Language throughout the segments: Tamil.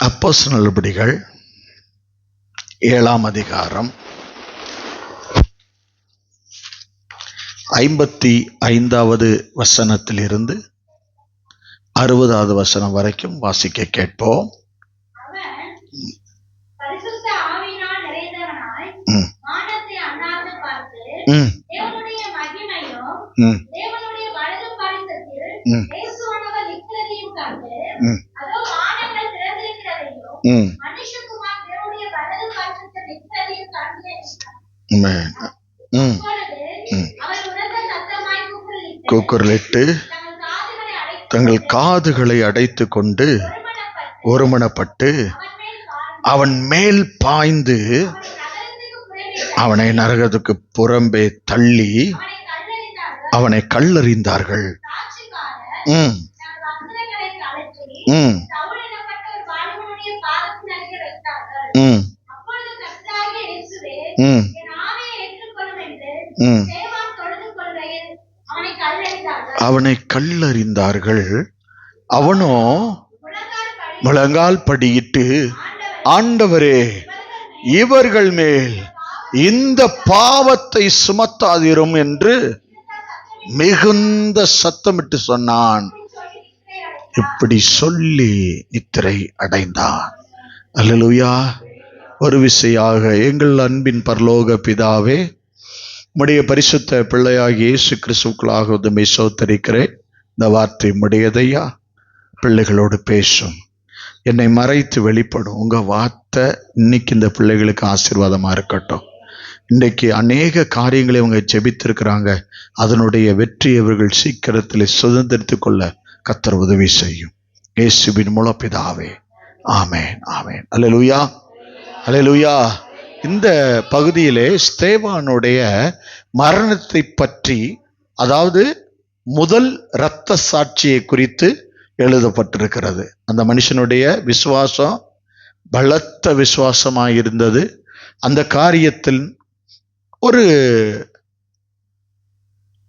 அப்போஸ்தலர் நடபடிகள் 7ஆம் அதிகாரம் 55வது வசனத்திலிருந்து 60வது வசனம் வரைக்கும் வாசிக்க கேட்போம். கூக்குரலிட்டு தங்கள் காதுகளை அடைத்து கொண்டு ஒருமனப்பட்டு அவன் மேல் பாய்ந்து அவனை நரகத்துக்கு புறம்பே தள்ளி அவனை கல்லெறிந்தார்கள். அவனை கல்லெறிந்தார்கள். அவனோ முழங்கால் படியிட்டு, ஆண்டவரே, இவர்கள் மேல் இந்த பாவத்தை சுமத்தாதிரும் என்று மிகுந்த சத்தமிட்டு சொன்னான். இப்படி சொல்லி நித்திரை அடைந்தான். அல்லேலூயா. ஒரு விசையாக எங்கள் அன்பின் பரலோக பிதாவே, உம்முடைய பரிசுத்த பிள்ளையாகிய இயேசு கிறிஸ்துவுக்குள்ளாக உம்மை ஸ்தோத்திரிக்கிறேன். இந்த வார்த்தை உம்முடையதையா, பிள்ளைகளோடு பேசும், என்னை மறைத்து வெளிப்படும். உங்க வார்த்தை இன்னைக்கு இந்த பிள்ளைகளுக்கு ஆசீர்வாதமா இருக்கட்டும். இன்றைக்கு அநேக காரியங்களை அவங்க ஜெபித்திருக்கிறாங்க. அதனுடைய வெற்றி அவர்கள் சீக்கிரத்தில் சுதந்திரித்து கொள்ள கர்த்தர் உதவி செய்யும். இயேசுவின் மூலம் பிதாவே, ஆமென், ஆமென். அல்லேலூயா, அல்லேலூயா. இந்த பகுதியிலே ஸ்தேவானுடைய மரணத்தை பற்றி, அதாவது முதல் இரத்த சாட்சியை குறித்து எழுதப்பட்டிருக்கிறது. அந்த மனுஷனுடைய விசுவாசம் பலத்த விசுவாசமாயிருந்தது. அந்த காரியத்தில் ஒரு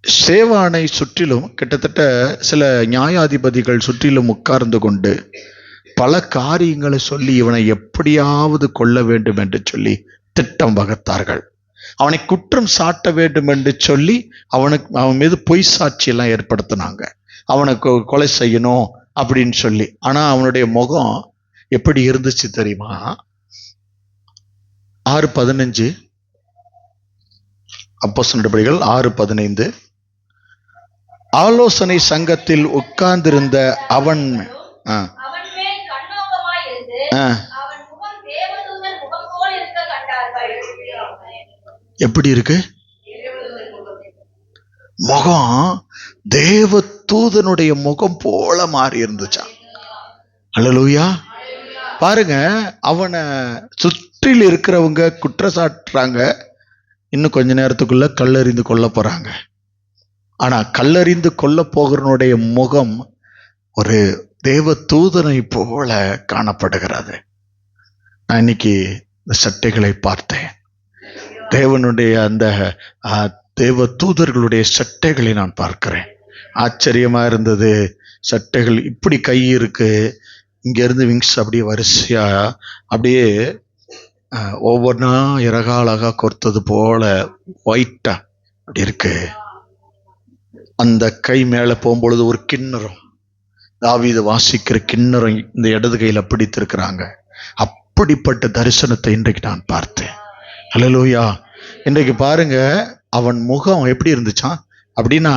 ஸ்தேவானை சுற்றிலும் கிட்டத்தட்ட சில நியாயாதிபதிகள் சுற்றிலும் உட்கார்ந்து கொண்டு பல காரியங்களை சொல்லி இவனை எப்படியாவது கொல்ல வேண்டும் என்று சொல்லி திட்டம் வகுத்தார்கள். அவனை குற்றம் சாட்ட வேண்டும் என்று சொல்லி அவன் மீது பொய் சாட்சி எல்லாம் ஏற்படுத்தினாங்க. அவனுக்கு கொலை செய்யணும் அப்படின்னு சொல்லி. ஆனா அவனுடைய முகம் எப்படி இருந்துச்சு தெரியுமா? 6:15 அப்போஸ்தலர் நடபடிகள் 6:15. ஆலோசனை சங்கத்தில் உட்கார்ந்திருந்த அவன் எப்படி இருக்கு முகம்? தேவ தூதனுடைய முகம் போல மாறி இருந்துச்சான். அல்லேலூயா. பாருங்க, அவனை சுற்றில் இருக்கிறவங்க குற்றச்சாட்டுறாங்க. இன்னும் கொஞ்ச நேரத்துக்குள்ள கல்லறிந்து கொல்ல போறாங்க. ஆனா கல்லறிந்து கொல்ல போகிறனுடைய முகம் ஒரு தேவ தூதனை போல காணப்படுகிறது. நான் இன்னைக்கு இந்த சட்டைகளை பார்த்தேன். தேவனுடைய அந்த தேவ தூதர்களுடைய சட்டைகளை நான் பார்க்கிறேன். ஆச்சரியமா இருந்தது. சட்டைகள் இப்படி கை இருக்கு, இங்க இருந்து விங்ஸ் அப்படியே வரிசையா அப்படியே ஒவ்வொன்றா இறகாலகா கொர்த்தது போல ஒயிட்டா அப்படி இருக்கு. அந்த கை மேல போகும்பொழுது ஒரு கிண்ணறம், தாவீது வாசிக்கிற கிண்ணறம் இந்த இடது கையில பிடித்திருக்கிறாங்க. அப்படிப்பட்ட தரிசனத்தை இன்றைக்கு நான் பார்த்தேன். அல்லேலூயா. இன்றைக்கு பாருங்க, அவன் முகம் எப்படி இருந்துச்சான் அப்படின்னா,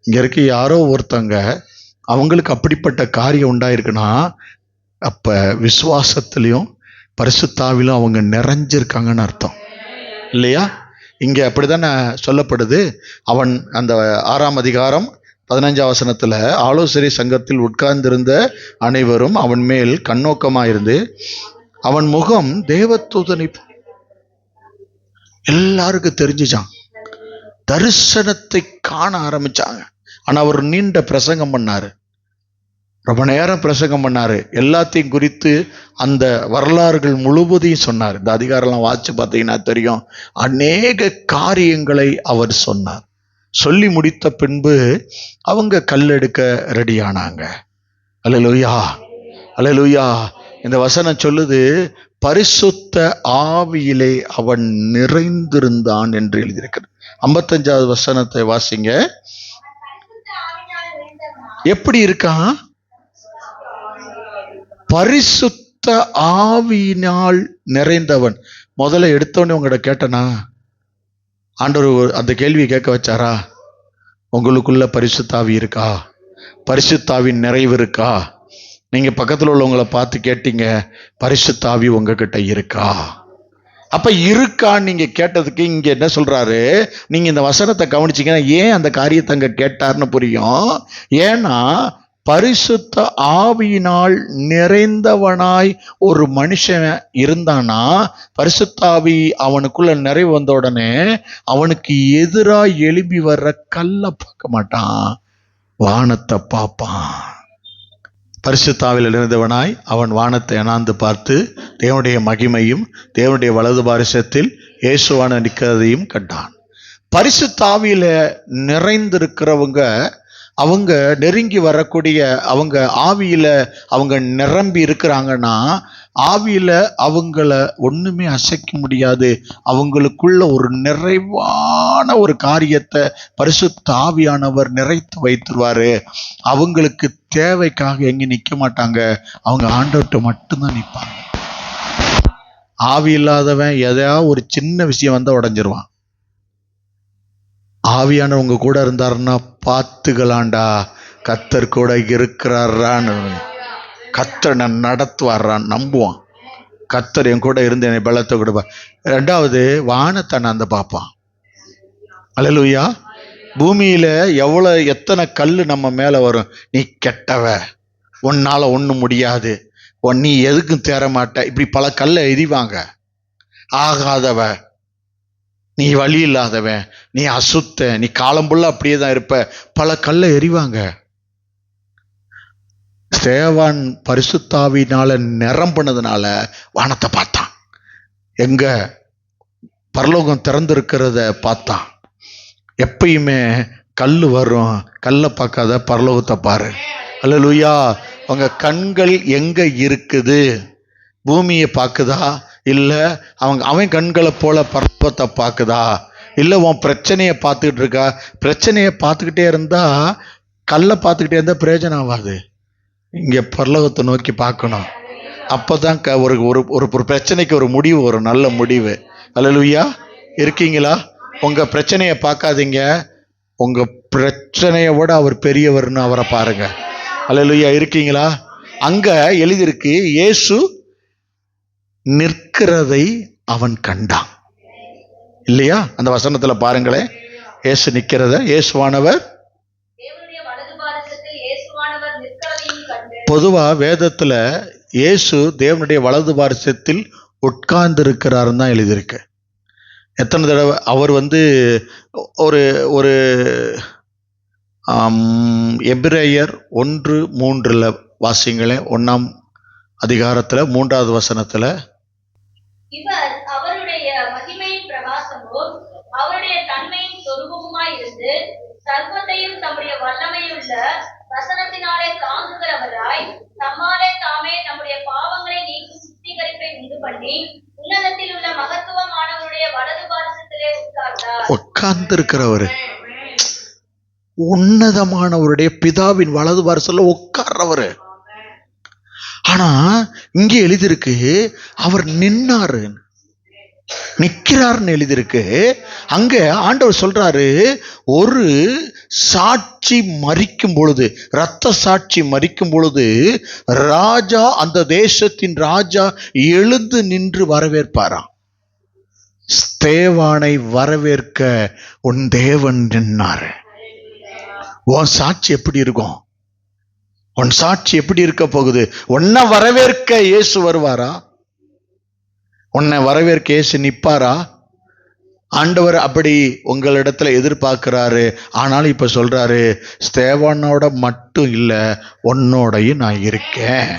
இங்க இருக்க யாரோ ஒருத்தங்க அவங்களுக்கு அப்படிப்பட்ட காரியம் உண்டாயிருக்குன்னா, அப்ப விசுவாசத்திலையும் பரிசுத்தாவிலும் அவங்க நிறைஞ்சிருக்காங்கன்னு அர்த்தம் இல்லையா? இங்க அப்படித்தானே சொல்லப்படுது. அவன் அந்த 6ஆம் அதிகாரம் 15ஆம் வசனத்துல, ஆலோசனை சங்கத்தில் உட்கார்ந்திருந்த அனைவரும் அவன் மேல் கண்ணோக்கமாயிருந்து அவன் முகம் தேவதூதனை எல்லாருக்கும் தெரிஞ்சுச்சான். தரிசனத்தை காண ஆரம்பிச்சாங்க. ஆனா அவர் நீண்ட பிரசங்கம் பண்ணாரு, ரொம்ப நேரம் பிரசங்கம் பண்ணாரு. எல்லாத்தையும் குறித்து அந்த வரலாறுகள் முழுவதையும் சொன்னார். இந்த அதிகாரம்லாம் வாசிச்சு பார்த்தீங்கன்னா தெரியும். அநேக காரியங்களை அவர் சொன்னார். சொல்லி முடித்த பின்பு அவங்க கல்லெடுக்க ரெடி ஆனாங்க. அல்லேலூயா, அல்லேலூயா. இந்த வசனம் சொல்லுது, பரிசுத்த ஆவியிலே அவன் நிறைந்திருந்தான் என்று எழுதியிருக்கிறது. 55வது வசனத்தை வாசிங்க. எப்படி இருக்கான்? பரிசுத்த ஆவியினால் நிறைந்தவன். முதல்ல எடுத்தோடனே உங்கள்கிட்ட கேட்டனா, ஆண்டவர் அந்த கேள்வியை கேட்க வச்சாரா? உங்களுக்குள்ள பரிசுத்தாவி இருக்கா? பரிசுத்தாவின் நிறைவு இருக்கா? நீங்க பக்கத்தில் உள்ளவங்களை பார்த்து கேட்டீங்க, பரிசுத்தாவி உங்ககிட்ட இருக்கா? அப்ப இருக்கான்னு நீங்க கேட்டதுக்கு இங்க என்ன சொல்றாரு? நீங்க இந்த வசனத்தை கவனிச்சீங்கன்னா ஏன் அந்த காரியத்தை அங்க கேட்டார்னு புரியும். ஏன்னா பரிசுத்த ஆவியினால் நிறைந்தவனாய் ஒரு மனுஷன் இருந்தானா, பரிசுத்தாவி அவனுக்குள்ள நிறைவு வந்த உடனே அவனுக்கு எதிராக எழுப்பி வர்ற கல்ல பார்க்க மாட்டான், வானத்தை பார்ப்பான். பரிசுத்தாவில் நிறைந்தவனாய் அவன் வானத்தை அண்ணாந்து பார்த்து தேவனுடைய மகிமையும் தேவனுடைய வலது பாரிசத்தில் இயேசுவான நிற்கிறதையும் கண்டான். பரிசுத்தாவியில நிறைந்திருக்கிறவங்க, அவங்க நெருங்கி வரக்கூடிய, அவங்க ஆவியில அவங்க நிரம்பி இருக்கிறாங்கன்னா, ஆவியில அவங்கள ஒண்ணுமே அசைக்க முடியாது. அவங்களுக்குள்ள ஒரு நிறைவான ஒரு காரியத்தை பரிசுத்த ஆவியானவர் நிறைத்து வைத்துருவாரு. அவங்களுக்கு தேவைக்காக எங்க நிக்க மாட்டாங்க, அவங்க ஆண்டவர்கிட்ட மட்டும்தான் நிற்பாங்க. ஆவி இல்லாதவன் எதையாவது ஒரு சின்ன விஷயம் வந்தா உடைஞ்சிருவான். ஆவியானவங்க கூட இருந்தாருன்னா பார்த்துக்கலாண்டா, கத்தர் கூட இருக்கிறாரான்னு, கத்தர் நான் நடத்துவாரான் நம்புவான். கத்தர் என் கூட இருந்து என்னை பலத்தை கொடுப்பார். ரெண்டாவது, வானத்தை நான் அந்த பார்ப்பான். அல்லேலூயா. பூமியில எத்தனை கல் நம்ம மேல வரும். நீ கெட்டவ, உன்னால ஒண்ணும் முடியாது, நீ எதுக்கும் தேர மாட்ட, இப்படி பல கல்லை எறிவாங்க. ஆகாதவ, நீ வழி இல்லாதவன், நீ அசுத்த, நீ காலம்புள்ள அப்படியே தான் இருப்ப, பல கல்லை எறிவாங்க. ஸ்தேவான் பரிசுத்தாவினால நிரம்பினதுனால வானத்தை பார்த்தான். எங்க பரலோகம் திறந்திருக்கிறத பார்த்தான். எப்பயுமே கல் வரும், கல்லை பார்க்காத பரலோகத்தை பாரு. அல்லேலூயா. உங்க கண்கள் எங்க இருக்குது? பூமியை பார்க்குதா, இல்ல அவன் கண்களை போல பரலோகத்தை பார்க்குதா, இல்ல உன் பிரச்சனையை பார்த்துக்கிட்டு இருக்கா? பிரச்சனையை பார்த்துக்கிட்டே இருந்தா, கல்லை பார்த்துக்கிட்டே இருந்தா பிரயோஜனம் ஆகாது. இங்க பரலோகத்தை நோக்கி பார்க்கணும். அப்பதான் ஒரு ஒரு பிரச்சனைக்கு ஒரு முடிவு, ஒரு நல்ல முடிவு. அல்லேலூயா. இருக்கீங்களா? உங்க பிரச்சனையை பார்க்காதீங்க, உங்க பிரச்சனையை விட அவர் பெரியவர்னு அவரை பாருங்க. அல்லேலூயா. இருக்கீங்களா? அங்க எழுதியிருக்கு, இயேசு நிற்கிறதை அவன் கண்டான். இல்லையா? அந்த வசனத்துல பாருங்களேன், இயேசு நிற்கிறத, இயேசுவானவர். பொதுவா வேதத்துல இயேசு தேவனுடைய வலது பாரிசத்தில் உட்கார்ந்து இருக்கிறாருன்னு தான் எழுதியிருக்கு. எத்தனை தடவை அவர் ஒரு ஒரு எபிரேயர் 1:3 வாசிங்களேன். 1ஆம் அதிகாரத்துல 3வது வசனத்துல, இவர் அவருடைய மகிமையின் பிரகாசமும் அவருடைய தன்மையின் சொரூபமுமாய் இருந்து சர்வத்தையும் தம்முடைய வல்லமையுள்ள வசனத்தினாலே தாங்குகிறவராய் தம்மாலே தாமே நம்முடைய பாவங்களை நீக்கும் சுத்திகரிப்பை உண்டு பண்ணி உன்னதத்தில் உள்ள மகத்துவமானவருடைய வலது பாரிசத்திலே உட்கார்ந்திருக்கிறவர், உன்னதமானவருடைய பிதாவின் வலது பாரிசத்துல உட்கார்றவர். ஆனா இங்கே எழுதியிருக்கு அவர் நின்னாரு, நிக்கிறார்னு எழுதியிருக்கு. அங்க ஆண்டவர் சொல்றாரு, ஒரு சாட்சி மரிக்கும் பொழுது, இரத்த சாட்சி மரிக்கும் பொழுது ராஜா, அந்த தேசத்தின் ராஜா எழுந்து நின்று வரவேற்பாராம். ஸ்தேவானை வரவேற்க உன் தேவன் நின்னாரு. உன் சாட்சி எப்படி இருக்கும்? உன் சாட்சி எப்படி இருக்க போகுது? உன்னை வரவேற்க இயேசு வருவாரா? உன்னை வரவேற்க இயேசு நிப்பாரா? ஆண்டவர் அப்படி உங்களிடத்துல எதிர்பார்க்கிறாரு. ஆனாலும் இப்ப சொல்றாரு, ஸ்தேவானோட மட்டும் இல்ல, உன்னோடையும் நான் இருக்கேன்,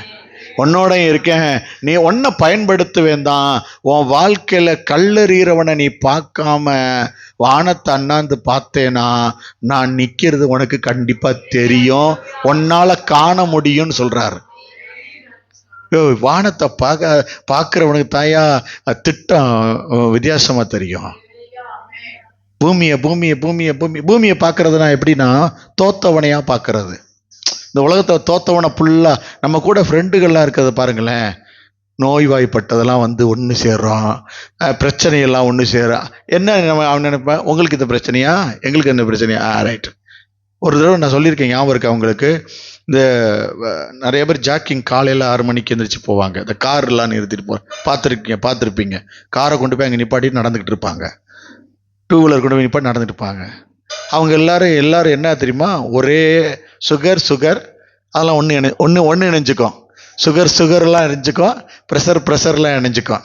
உன்னோடையும் இருக்கேன். நீ உன்னை பயன்படுத்துவேன் தான். உன் வாழ்க்கையில கல்லெறிகிறவனை நீ பார்க்காம வானத்தை அண்ணாந்து பார்த்தேனா, நான் நிக்கிறது உனக்கு கண்டிப்பா தெரியும், உன்னால காண முடியும்னு சொல்றாரு. வானத்தை பார்க்கிறவனுக்கு தாயா திட்டம் வித்தியாசமா தெரியும். பூமியை பார்க்கறதுனா எப்படின்னா தோத்தவனையா பார்க்கறது. இந்த உலகத்தை தோத்தவனை ஃபுல்லா நம்ம கூட ஃப்ரெண்டுகள்லாம் இருக்கிறத பாருங்களேன். நோய்வாய்ப்பட்டதெல்லாம் வந்து ஒன்று சேர்றோம், பிரச்சனையெல்லாம் ஒன்று சேரும். என்ன அவன் நினைப்பேன், உங்களுக்கு இந்த பிரச்சனையா, எங்களுக்கு என்ன பிரச்சனையா, ரைட். ஒரு தடவை நான் சொல்லியிருக்கேன், ஞாபகம் இருக்கு அவங்களுக்கு. இந்த நிறைய பேர் ஜாக்கிங் காலையில் 6 மணிக்கு எழுந்திரிச்சு போவாங்க. இந்த கார்லாம் நிறுத்திட்டு பார்த்துருப்பீங்க. காரை கொண்டு போய் அங்கே நிப்பாட்டிட்டு நடந்துக்கிட்டு இருப்பாங்க. 2 வீலர் கொண்டு போய் நிப்பாட்டி நடந்துட்டு இருப்பாங்க. அவங்க எல்லாரும் என்ன தெரியுமா, ஒரே சுகர் அதெல்லாம் ஒன்று இணைஞ்சிக்கும். சுகர்லாம் இணைஞ்சிக்கும், ப்ரெஷர்லாம் இணைஞ்சிக்கும்.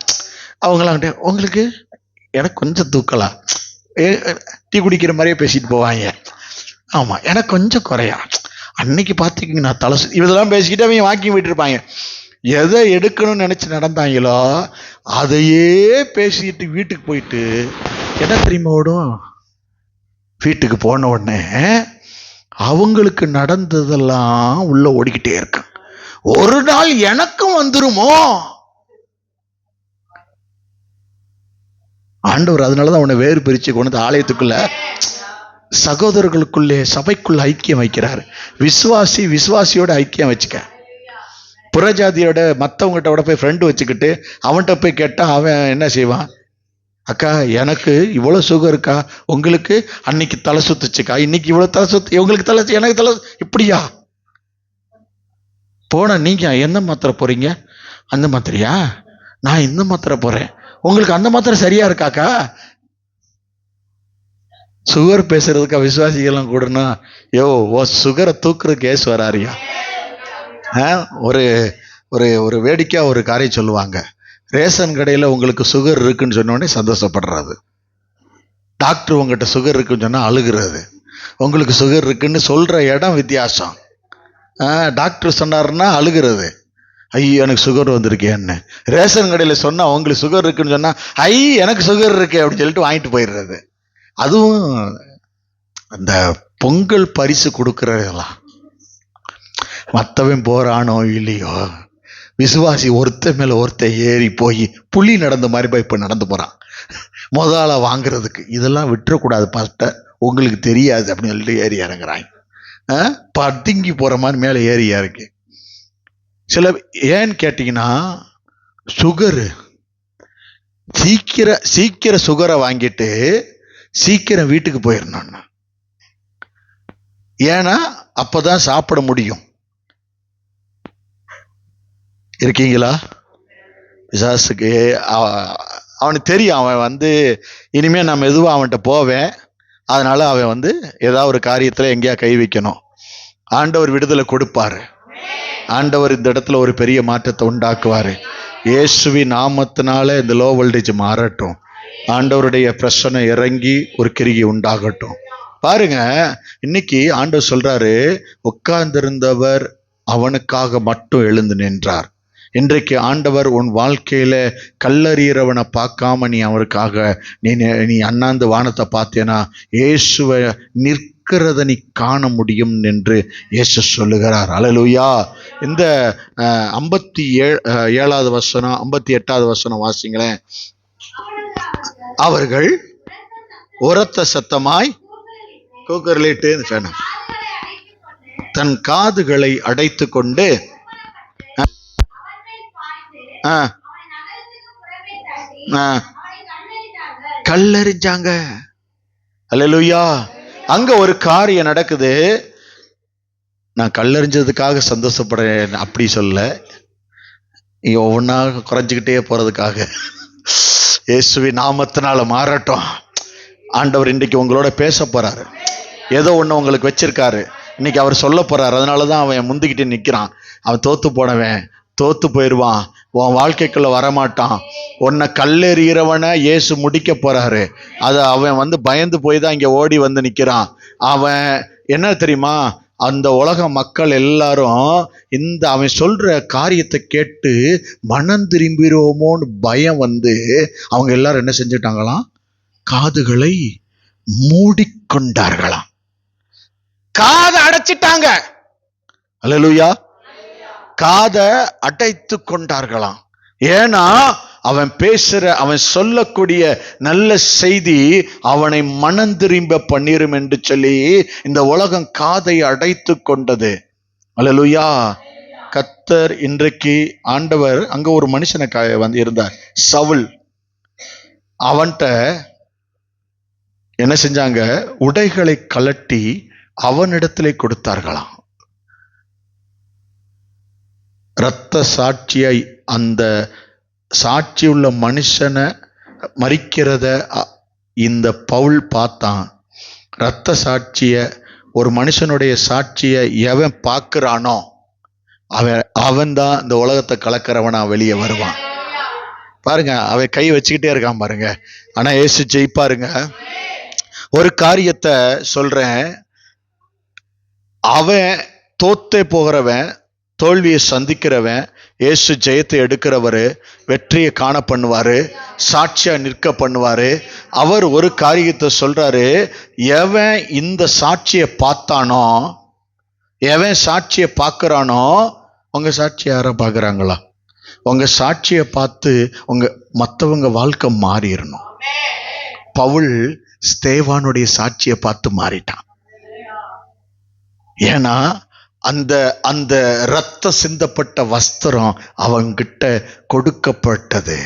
அவங்களாம் உங்களுக்கு எனக்கு கொஞ்சம் தூக்கலாம், டீ குடிக்கிற மாதிரியே பேசிட்டு போவாங்க. ஆமாம், எனக்கு கொஞ்சம் குறையா, அன்னைக்கு பார்த்துக்கிங்கன்னா தலை இதெல்லாம் பேசிக்கிட்டு அவங்க வாக்கிங் போயிட்டு இருப்பாங்க. எதை எடுக்கணும்னு நினச்சி நடந்தாங்களோ அதையே பேசிட்டு வீட்டுக்கு போயிட்டு என்ன தெரியுமா ஓடும், வீட்டுக்கு போன உடனே அவங்களுக்கு நடந்ததெல்லாம் உள்ள ஓடிக்கிட்டே இருக்கு. ஒரு நாள் எனக்கும் வந்துருமோ. ஆண்டவர் அதனாலதான் அவனை வேறு பிரிச்சு கொண்டு ஆலயத்துக்குள்ள சகோதரர்களுக்குள்ளே சபைக்குள்ள ஐக்கியம் வைக்கிறார். விசுவாசியோட ஐக்கியம் வச்சுக்க. புறஜாதியோட மற்றவங்ககிட்ட போய் ஃப்ரெண்டு வச்சுக்கிட்டு அவன்கிட்ட போய் கேட்டா அவன் என்ன செய்வான், அக்கா எனக்கு இவ்வளோ சுகம் இருக்கா, உங்களுக்கு அன்னைக்கு தலை சுத்துச்சுக்கா, இன்னைக்கு இவ்வளோ தலை சுத்து, உங்களுக்கு தலை, எனக்கு தலை, இப்படியா போன நீங்க எந்த மாத்திரை போறீங்க, அந்த மாத்திரையா, நான் இந்த மாத்திரை போறேன், உங்களுக்கு அந்த மாத்திரை சரியா இருக்காக்கா. சுகர் பேசுறதுக்கா விசுவாசிகள்லாம் கூடனா, சுகரை தூக்குறதுக்கு ஏசு வராரியா. ஒரு ஒரு ஒரு வேடிக்கையா ஒரு காரியம் சொல்லுவாங்க. ரேஷன் கடையில் உங்களுக்கு சுகர் இருக்குன்னு சொன்னோடனே சந்தோஷப்படுறது, டாக்டர் உங்ககிட்ட சுகர் இருக்குன்னு சொன்னால் அழுகிறது. உங்களுக்கு சுகர் இருக்குன்னு சொல்கிற இடம் வித்தியாசம். டாக்டர் சொன்னார்னா அழுகிறது, ஐயோ எனக்கு சுகர் வந்திருக்கேன்னு. ரேஷன் கடையில் சொன்னால் உங்களுக்கு சுகர் இருக்குன்னு சொன்னால் எனக்கு சுகர் இருக்கு அப்படின்னு சொல்லிட்டு வாங்கிட்டு போயிடுறது. அதுவும் அந்த பொங்கல் பரிசு கொடுக்குறதெல்லாம் மற்றவன் போறானோ இல்லையோ, விசுவாசி ஒருத்த மேல ஒருத்த ஏறி போய் புலி நடந்த மாதிரி போய் இப்ப நடந்து போறான் முதல்ல வாங்குறதுக்கு. இதெல்லாம் விட்டுறக்கூடாது பாஸ்டர், உங்களுக்கு தெரியாது அப்படின்னு சொல்லிட்டு ஏறி இறங்குறாங்க. பதுங்கி போற மாதிரி மேல ஏறி இறங்கி சில, ஏன்னு கேட்டீங்கன்னா சுகரு சீக்கிரம் சுகரை வாங்கிட்டு சீக்கிரம் வீட்டுக்கு போயிடணும். ஏன்னா அப்பதான் சாப்பிட முடியும். இருக்கீங்களா? பிசாசுக்கு அவனுக்கு தெரியும், அவன் வந்து இனிமே நான் மெதுவாக அவன்கிட்ட போவேன், அதனால அவன் வந்து ஏதாவது ஒரு காரியத்துல எங்கேயா கை வைக்கணும். ஆண்டவர் விடுதலை கொடுப்பாரு. ஆண்டவர் இந்த இடத்துல ஒரு பெரிய மாற்றத்தை உண்டாக்குவாரு. இயேசுவின் நாமத்தினால இந்த லோ வோல்டேஜ் மாறட்டும். ஆண்டவருடைய பிரச்சனை இறங்கி ஒரு கிரியை உண்டாகட்டும். பாருங்க, இன்னைக்கு ஆண்டவர் சொல்றாரு, உட்கார்ந்திருந்தவர் அவனுக்காக மட்டும் எழுந்து நின்றார். இன்றைக்கு ஆண்டவர் உன் வாழ்க்கையில கல்லறியறவனை பார்க்காம நீ அவருக்காக நீ அண்ணாந்து வானத்தை பார்த்தேனா இயேசுவை நிற்கிறத நீ காண முடியும் என்று இயேசு சொல்லுகிறார். அல்லேலூயா. இந்த 57வது வசனம் 58வது வசனம் வாசிங்களேன். அவர்கள் உரத்த சத்தமாய் கூக்குரலிட்டு தன் காதுகளை அடைத்து கொண்டு கல்லறிஞ்சாங்க. அல்லேலூயா. அங்க ஒரு காரியம் நடக்குது. நான் கல்லறிஞ்சதுக்காக சந்தோஷப்படுறேன் அப்படி சொல்ல, ஒவ்வொன்னா குறைஞ்சுக்கிட்டே போறதுக்காக. இயேசுவின் நாமத்தினால மாறட்டும். ஆண்டவர் இன்றைக்கு உங்களோட பேச போறாரு. ஏதோ ஒண்ணு உங்களுக்கு வச்சிருக்காரு, இன்னைக்கு அவர் சொல்ல போறாரு. அதனாலதான் அவன் முந்திக்கிட்டு நிக்கிறான். அவன் தோத்து போயிடுவான், உன் வாழ்க்கைக்குள்ள வரமாட்டான். உன்னை கல்லெறிகிறவனை இயேசு முடிக்க போறாரு. அதை அவன் வந்து பயந்து போய் தான் இங்க ஓடி வந்து நிக்கிறான். அவன் என்ன தெரியுமா, அந்த உலக மக்கள் எல்லாரும் அவன் சொல்ற காரியத்தை கேட்டு மனம் திரும்பிடுவோமோன்னு பயம் வந்து அவங்க எல்லாரும் என்ன செஞ்சுட்டாங்களாம், காதுகளை மூடிக்கொண்டார்களாம். காதை அடைச்சிட்டாங்க. அல்லேலூயா. காதை அடைத்து கொண்டார்களாம். ஏன்னா அவன் சொல்லக்கூடிய நல்ல செய்தி அவனை மனம் திரும்ப பண்ணிரும் என்று சொல்லி இந்த உலகம் காதை அடைத்து கொண்டது. அல்லேலூயா. கர்த்தர் இன்றைக்கு ஆண்டவர் அங்க ஒரு மனுஷனை வந்து இருந்தார், சவுல். அவன்கிட்ட என்ன செஞ்சாங்க? உடைகளை கலட்டி அவனிடத்திலே கொடுத்தார்களாம். இரத்த சாட்சியை, அந்த சாட்சி உள்ள மனுஷனை மறிக்கிறத இந்த பவுல் பார்த்தான். இரத்த சாட்சிய, ஒரு மனுஷனுடைய சாட்சிய எவன் பார்க்கிறானோ அவன் தான் இந்த உலகத்தை கலக்கிறவனா வெளியே வருவான். பாருங்க, அவன் கை வச்சுக்கிட்டே இருக்கான் பாருங்க. ஆனா இயேசு ஜெயிப்பாருங்க. ஒரு காரியத்தை சொல்றேன், அவன் தோத்தே போகிறவன், தோல்வியை சந்திக்கிறவன், இயேசு ஜெயத்தை எடுக்கிறவரு, வெற்றியை காண பண்ணுவாரு, சாட்சியா நிற்க பண்ணுவாரு. அவர் ஒரு காரியத்தை சொல்றாரு, எவன் இந்த சாட்சியை பார்த்தானோ, எவன் சாட்சியை பார்க்கிறானோ, உங்க சாட்சி யார பார்க்கறாங்களா? உங்க சாட்சியை பார்த்து உங்க மற்றவங்க வாழ்க்கை மாறிடணும். பவுல் ஸ்தேவானுடைய சாட்சியை பார்த்து மாறிட்டான். ஏன்னா அந்த அந்த இரத்த சிந்தப்பட்ட வஸ்திரம் அவன்கிட்ட கொடுக்கப்பட்டது.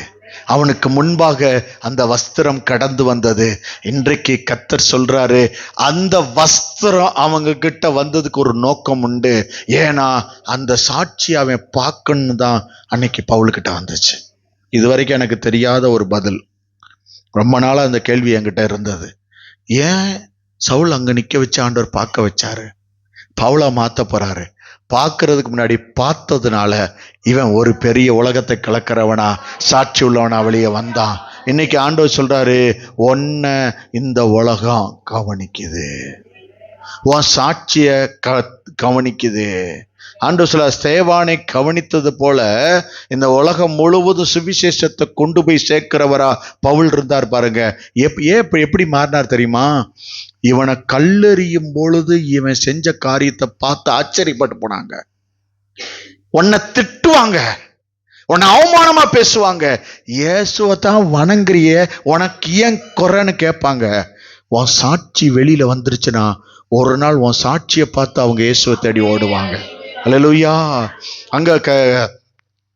அவனுக்கு முன்பாக அந்த வஸ்திரம் கடந்து வந்தது. இன்றைக்கு கர்த்தர் சொல்றாரு, அந்த வஸ்திரம் அவங்க கிட்ட வந்ததுக்கு ஒரு நோக்கம் உண்டு. ஏன்னா அந்த சாட்சி அவன் பார்க்கணும்னு தான் அன்னைக்கு பவுல்கிட்ட வந்துச்சு. இதுவரைக்கும் எனக்கு தெரியாத ஒரு பதில். ரொம்ப நாளா அந்த கேள்வி என்கிட்ட இருந்தது. ஏன் சவுல் அங்க நிக்க வச்சு ஆண்டவர் பார்க்க வச்சாரு? பவுலா மாத்த போறாரு. பார்க்கறதுக்கு முன்னாடி பார்த்ததுனால இவன் ஒரு பெரிய உலகத்தை கலக்கிறவனா, சாட்சி உள்ளவனா வெளியே வந்தான். இன்னைக்கு ஆண்டவர் சொல்றாரு, உன்னை இந்த உலகம் கவனிக்குது, உன் சாட்சிய கவனிக்குது. ஆண்டவர் சொல்ல, ஸ்தேவானை கவனித்தது போல இந்த உலகம் முழுவதும் சுவிசேஷத்தை கொண்டு போய் சேர்க்கிறவரா பவுல் இருந்தார் பாருங்க. எப்படி மாறினார் தெரியுமா? இவனை கல்லெறியும் பொழுது இவன் செஞ்ச காரியத்தை பார்த்து ஆச்சரியப்பட்டு போனாங்க. உன்னை திட்டுவாங்க, உன்னை அவமானமா பேசுவாங்க, இயேசுவை தான் வணங்குறிய, உனக்கு ஏன் குறைன்னு கேட்பாங்க. உன் சாட்சி வெளியில வந்துருச்சுன்னா ஒரு நாள் உன் சாட்சியை பார்த்து அவங்க இயேசுவை தேடி ஓடுவாங்க. அல்லேலூயா. அங்க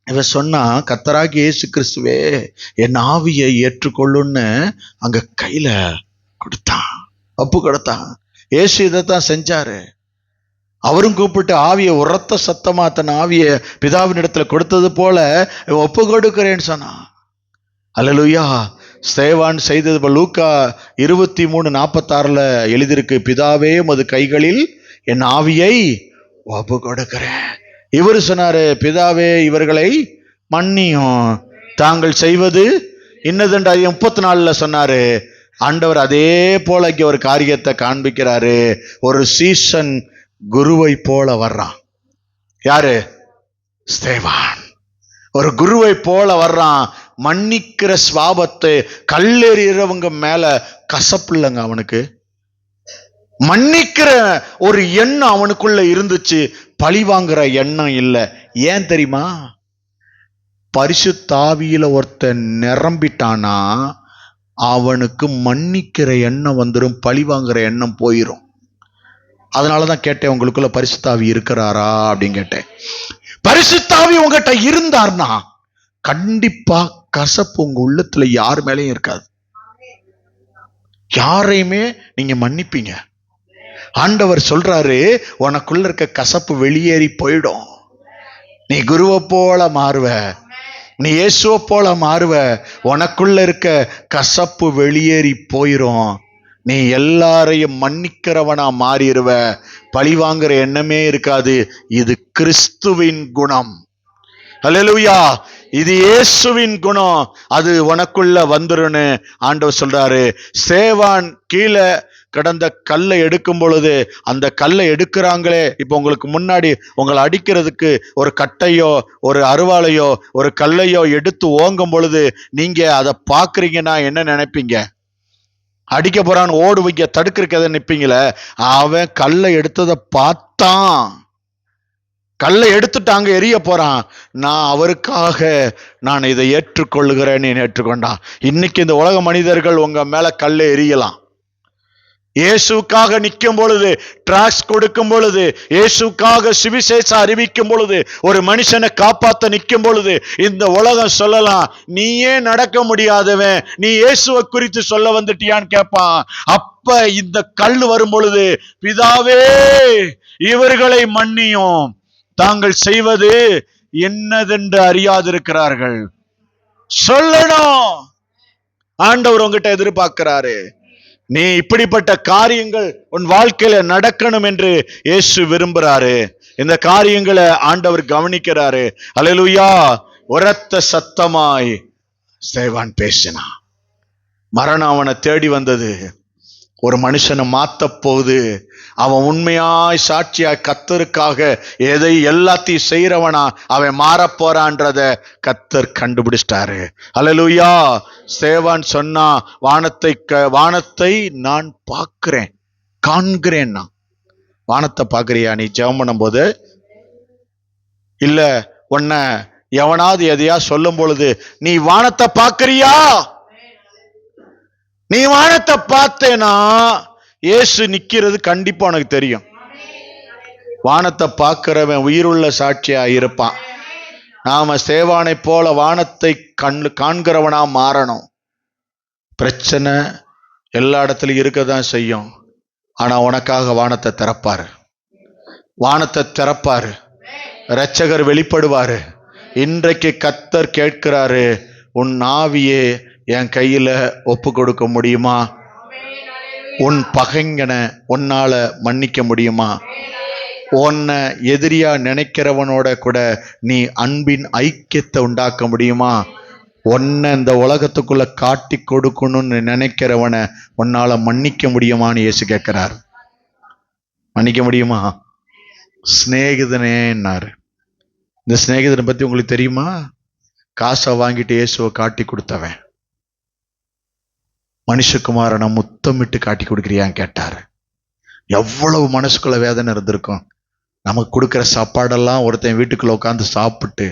இவன் சொன்னா, கர்த்தராகிய இயேசு கிறிஸ்துவே என் ஆவியை ஏற்றுக்கொள்ளுன்னு அங்க கையில கொடுத்தான், ஒப்பு கொடுத்தான். இயேசு இதைத்தான் செஞ்சாரு. அவரும் கூப்பிட்டு ஆவியை உரத்த சத்தமா தன் ஆவியை பிதாவின் இடத்துல கொடுத்தது போல ஒப்பு கொடுக்கிறேன்னு சொன்னான். அல்லேலூயா. ஸ்தேவான் செய்தது போல லூக்கா 23:46 எழுதியிருக்கு, பிதாவே உமது கைகளில் என் ஆவியை ஒப்பு கொடுக்கிறேன். இவர் சொன்னாரு, பிதாவே இவர்களை மன்னியும், தாங்கள் செய்வது இன்னதென்று 34 சொன்னாரு. ஆண்டவர் அதே போல இங்க ஒரு காரியத்தை காண்பிக்கிறாரு. ஒரு சீசன் குருவை போல வர்றான். யாரு? ஸ்தேவான். ஒரு குருவை போல வர்றான். மன்னிக்கிற சுவாபத்தை, கல்லெறிறவங்க மேல கசப்பு இல்லைங்க அவனுக்கு, மன்னிக்கிற ஒரு எண்ணம் அவனுக்குள்ள இருந்துச்சு, பழி வாங்குற எண்ணம் இல்லை. ஏன் தெரியுமா? பரிசுத்த ஆவியில ஒருத்தன் நிரம்பிட்டானா அவனுக்கு மன்னிக்கிற எண்ணம் வந்துடும், பழி வாங்குற எண்ணம் போயிடும். அதனாலதான் கேட்டேன், உங்களுக்குள்ள பரிசுத்த ஆவி இருக்கிறாரா அப்படின்னு கேட்டேன். பரிசுத்த ஆவி உங்ககிட்ட இருந்தார்னா கண்டிப்பா கசப்பு உங்க உள்ளத்துல யார் மேலேயும் இருக்காது. யாரையுமே நீங்க மன்னிப்பீங்க. ஆண்டவர் சொல்றாரு, உனக்குள்ள இருக்க கசப்பு வெளியேறி போயிடும். நீ குருவை போல மாறுவ, நீ இயேசுவை போல மாறுவ. உனக்குள்ள இருக்க கசப்பு வெளியேறி போயிரும். நீ எல்லாரையும் மன்னிக்கிறவனா மாறிடுவ. பழி வாங்குற எண்ணமே இருக்காது. இது கிறிஸ்துவின் குணம். அல்லேலூயா. இது இயேசுவின் குணம். அது உனக்குள்ள வந்துருன்னு ஆண்டவர் சொல்றாரு. சேவான் கீழே கடந்த கல்லை எடுக்கும் பொழுது, அந்த கல்லை எடுக்கிறாங்களே, இப்போ உங்களுக்கு முன்னாடி உங்களை அடிக்கிறதுக்கு ஒரு கட்டையோ ஒரு அருவாளையோ ஒரு கல்லையோ எடுத்து ஓங்கும் பொழுது நீங்க அதை பாக்குறீங்கன்னா என்ன நினைப்பீங்க? அடிக்க போறான்னு ஓடுவீங்க, தடுக்கிறதுக்கு எதை நிற்பீங்களே. அவன் கல்லை எடுத்ததை பார்த்தான். கல்லை எடுத்துட்டாங்க, எரிய போறான். நான் அவருக்காக நான் இதை ஏற்றுக்கொள்ளுகிறேன்னு ஏற்றுக்கொண்டான். இன்னைக்கு இந்த உலக மனிதர்கள் உங்க மேல கல்லை எரியலாம். இயேசுக்காக நிற்கும் பொழுது, டிராக்ஸ் கொடுக்கும் பொழுது, இயேசுக்காக சுவிசேஷம் அறிவிக்கும் பொழுது, ஒரு மனுஷனை காப்பாத்த நிற்கும் பொழுது, இந்த உலகம் சொல்லலாம், நீயே நடக்க முடியாதவன், நீ இயேசுவை குறித்து சொல்ல வந்துட்டியான்னு கேட்பான். அப்ப இந்த கல் வரும் பொழுது, பிதாவே இவர்களை மன்னியும், தாங்கள் செய்வது என்னதென்று அறியாதிருக்கிறார்கள் சொல்லணும். ஆண்டவர் உங்ககிட்ட எதிர்பார்க்கிறாரு. நீ இப்படிப்பட்ட காரியங்கள் உன் வாழ்க்கையில நடக்கணும் என்று இயேசு விரும்புறாரு. இந்த காரியங்களை ஆண்டவர் கவனிக்கிறாரு. அல்லேலூயா. உரத்த சத்தமாய் ஸ்தேவான் பேசினான். மரணம் அவனை தேடி வந்தது. ஒரு மனுஷனை மாத்த போகுது. அவன் உண்மையாய் சாட்சியாய் கர்த்தருக்காக எதை எல்லாத்தையும் செய்யறவனா அவன் மாறப்போறான்றத கர்த்தர் கண்டுபிடிச்சிட்டாரு. அல்லேலூயா. ஸ்தேவான் சொன்னா, வானத்தை நான் பார்க்கிறேன், காண்கிறேன்னா. வானத்தை பார்க்கறியா? நீ ஜெபம் பண்ணும் போது இல்ல உன்னை எவனாவது எதையா சொல்லும் பொழுது நீ வானத்தை பார்க்கறியா? நீ வானத்தை பார்த்தேனா இயேசு நிக்கிறது கண்டிப்பா உனக்கு தெரியும். வானத்தை பார்க்கிறவன் உயிருள்ள சாட்சியா இருப்பான். நாம ஸ்தேவானை போல வானத்தை காண்கிறவனா மாறணும். பிரச்சனை எல்லா இடத்துலயும் இருக்கதான் செய்யும். ஆனா உனக்காக வானத்தை திறப்பாரு. வானத்தை திறப்பாரு. இரட்சகர் வெளிப்படுவாரு. இன்றைக்கு கர்த்தர் கேட்கிறாரு, உன் ஆவியே என் கையில ஒப்பு கொடுக்க முடியுமா? உன் பகைங்கனை உன்னால மன்னிக்க முடியுமா? உன்னை எதிரியா நினைக்கிறவனோட கூட நீ அன்பின் ஐக்கியத்தை உண்டாக்க முடியுமா? உன்னை இந்த உலகத்துக்குள்ள காட்டி கொடுக்கணும்னு நினைக்கிறவனை உன்னால மன்னிக்க முடியுமான்னு இயேசு கேட்கிறார். மன்னிக்க முடியுமா? சிநேகிதனேன்னாரு. இந்த சிநேகிதனை பத்தி உங்களுக்கு தெரியுமா? காசை வாங்கிட்டு இயேசுவை காட்டி கொடுத்தவன். மனுஷகுமாரனை முத்தமிட்டு காட்டி கொடுக்கிறியான்னு கேட்டாரு. எவ்வளவு மனசுக்குள்ள வேதனை இருந்திருக்கும். நமக்கு கொடுக்குற சாப்பாடெல்லாம் ஒருத்தன் வீட்டுக்குள்ள உட்காந்து சாப்பிட்டு,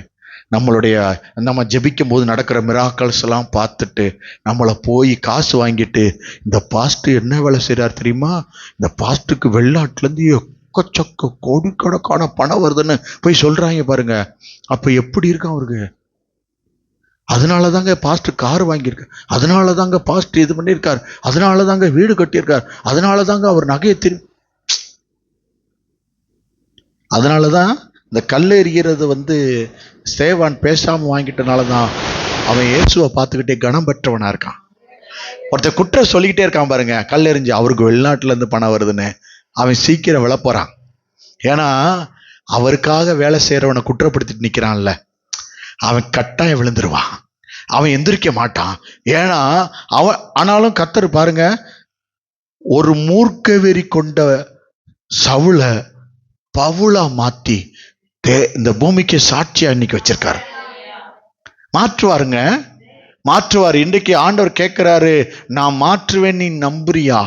நம்ம ஜெபிக்கும் போது நடக்கிற மிராக்கல்ஸ் எல்லாம் பார்த்துட்டு, நம்மளை போய் காசு வாங்கிட்டு, இந்த பாஸ்ட் என்ன வேலை செய்யறாரு தெரியுமா? இந்த பாஸ்ட்டுக்கு வெளிநாட்டுல இருந்து எக்கச்சக்க கோடிக்கணக்கான பணம் வருதுன்னு போய் சொல்றாங்க பாருங்க. அப்ப எப்படி இருக்கும் அவருக்கு? அதனாலதாங்க பாஸ்ட் கார் வாங்கியிருக்காரு, அதனாலதாங்க பாஸ்ட் இது பண்ணியிருக்காரு, அதனாலதாங்க வீடு கட்டியிருக்காரு, அதனாலதாங்க அவர் நகையை அதனாலதான் இந்த கல்லெறிகிறது ஸ்தேவான் பேசாம வாங்கிட்டனாலதான் அவன் இயேசுவை பார்த்துக்கிட்டே கனம் பெற்றவனா இருக்கான். ஒருத்தர் குற்றம் சொல்லிக்கிட்டே இருக்கான் பாருங்க, கல்லெறிஞ்சு அவருக்கு வெளிநாட்டுல இருந்து பணம் வருதுன்னு. அவன் சீக்கிரம் விழப்போறான். ஏன்னா அவருக்காக வேலை செய்யறவனை குற்றப்படுத்திட்டு நிக்கிறான்ல, அவன் கட்டாயம் விழுந்துருவான். அவன் எந்திரிக்க மாட்டான். ஏன்னா ஆனாலும் கர்த்தர் பாருங்க, ஒரு மூர்க்க வெறி கொண்ட சவுல பவுலா மாத்தி இந்த பூமிக்கு சாட்சியா இன்னைக்கு வச்சிருக்காரு. மாற்றுவாரு. இன்றைக்கு ஆண்டவர் கேட்கிறாரு, நான் மாற்றுவேன், நீ நம்புறியா?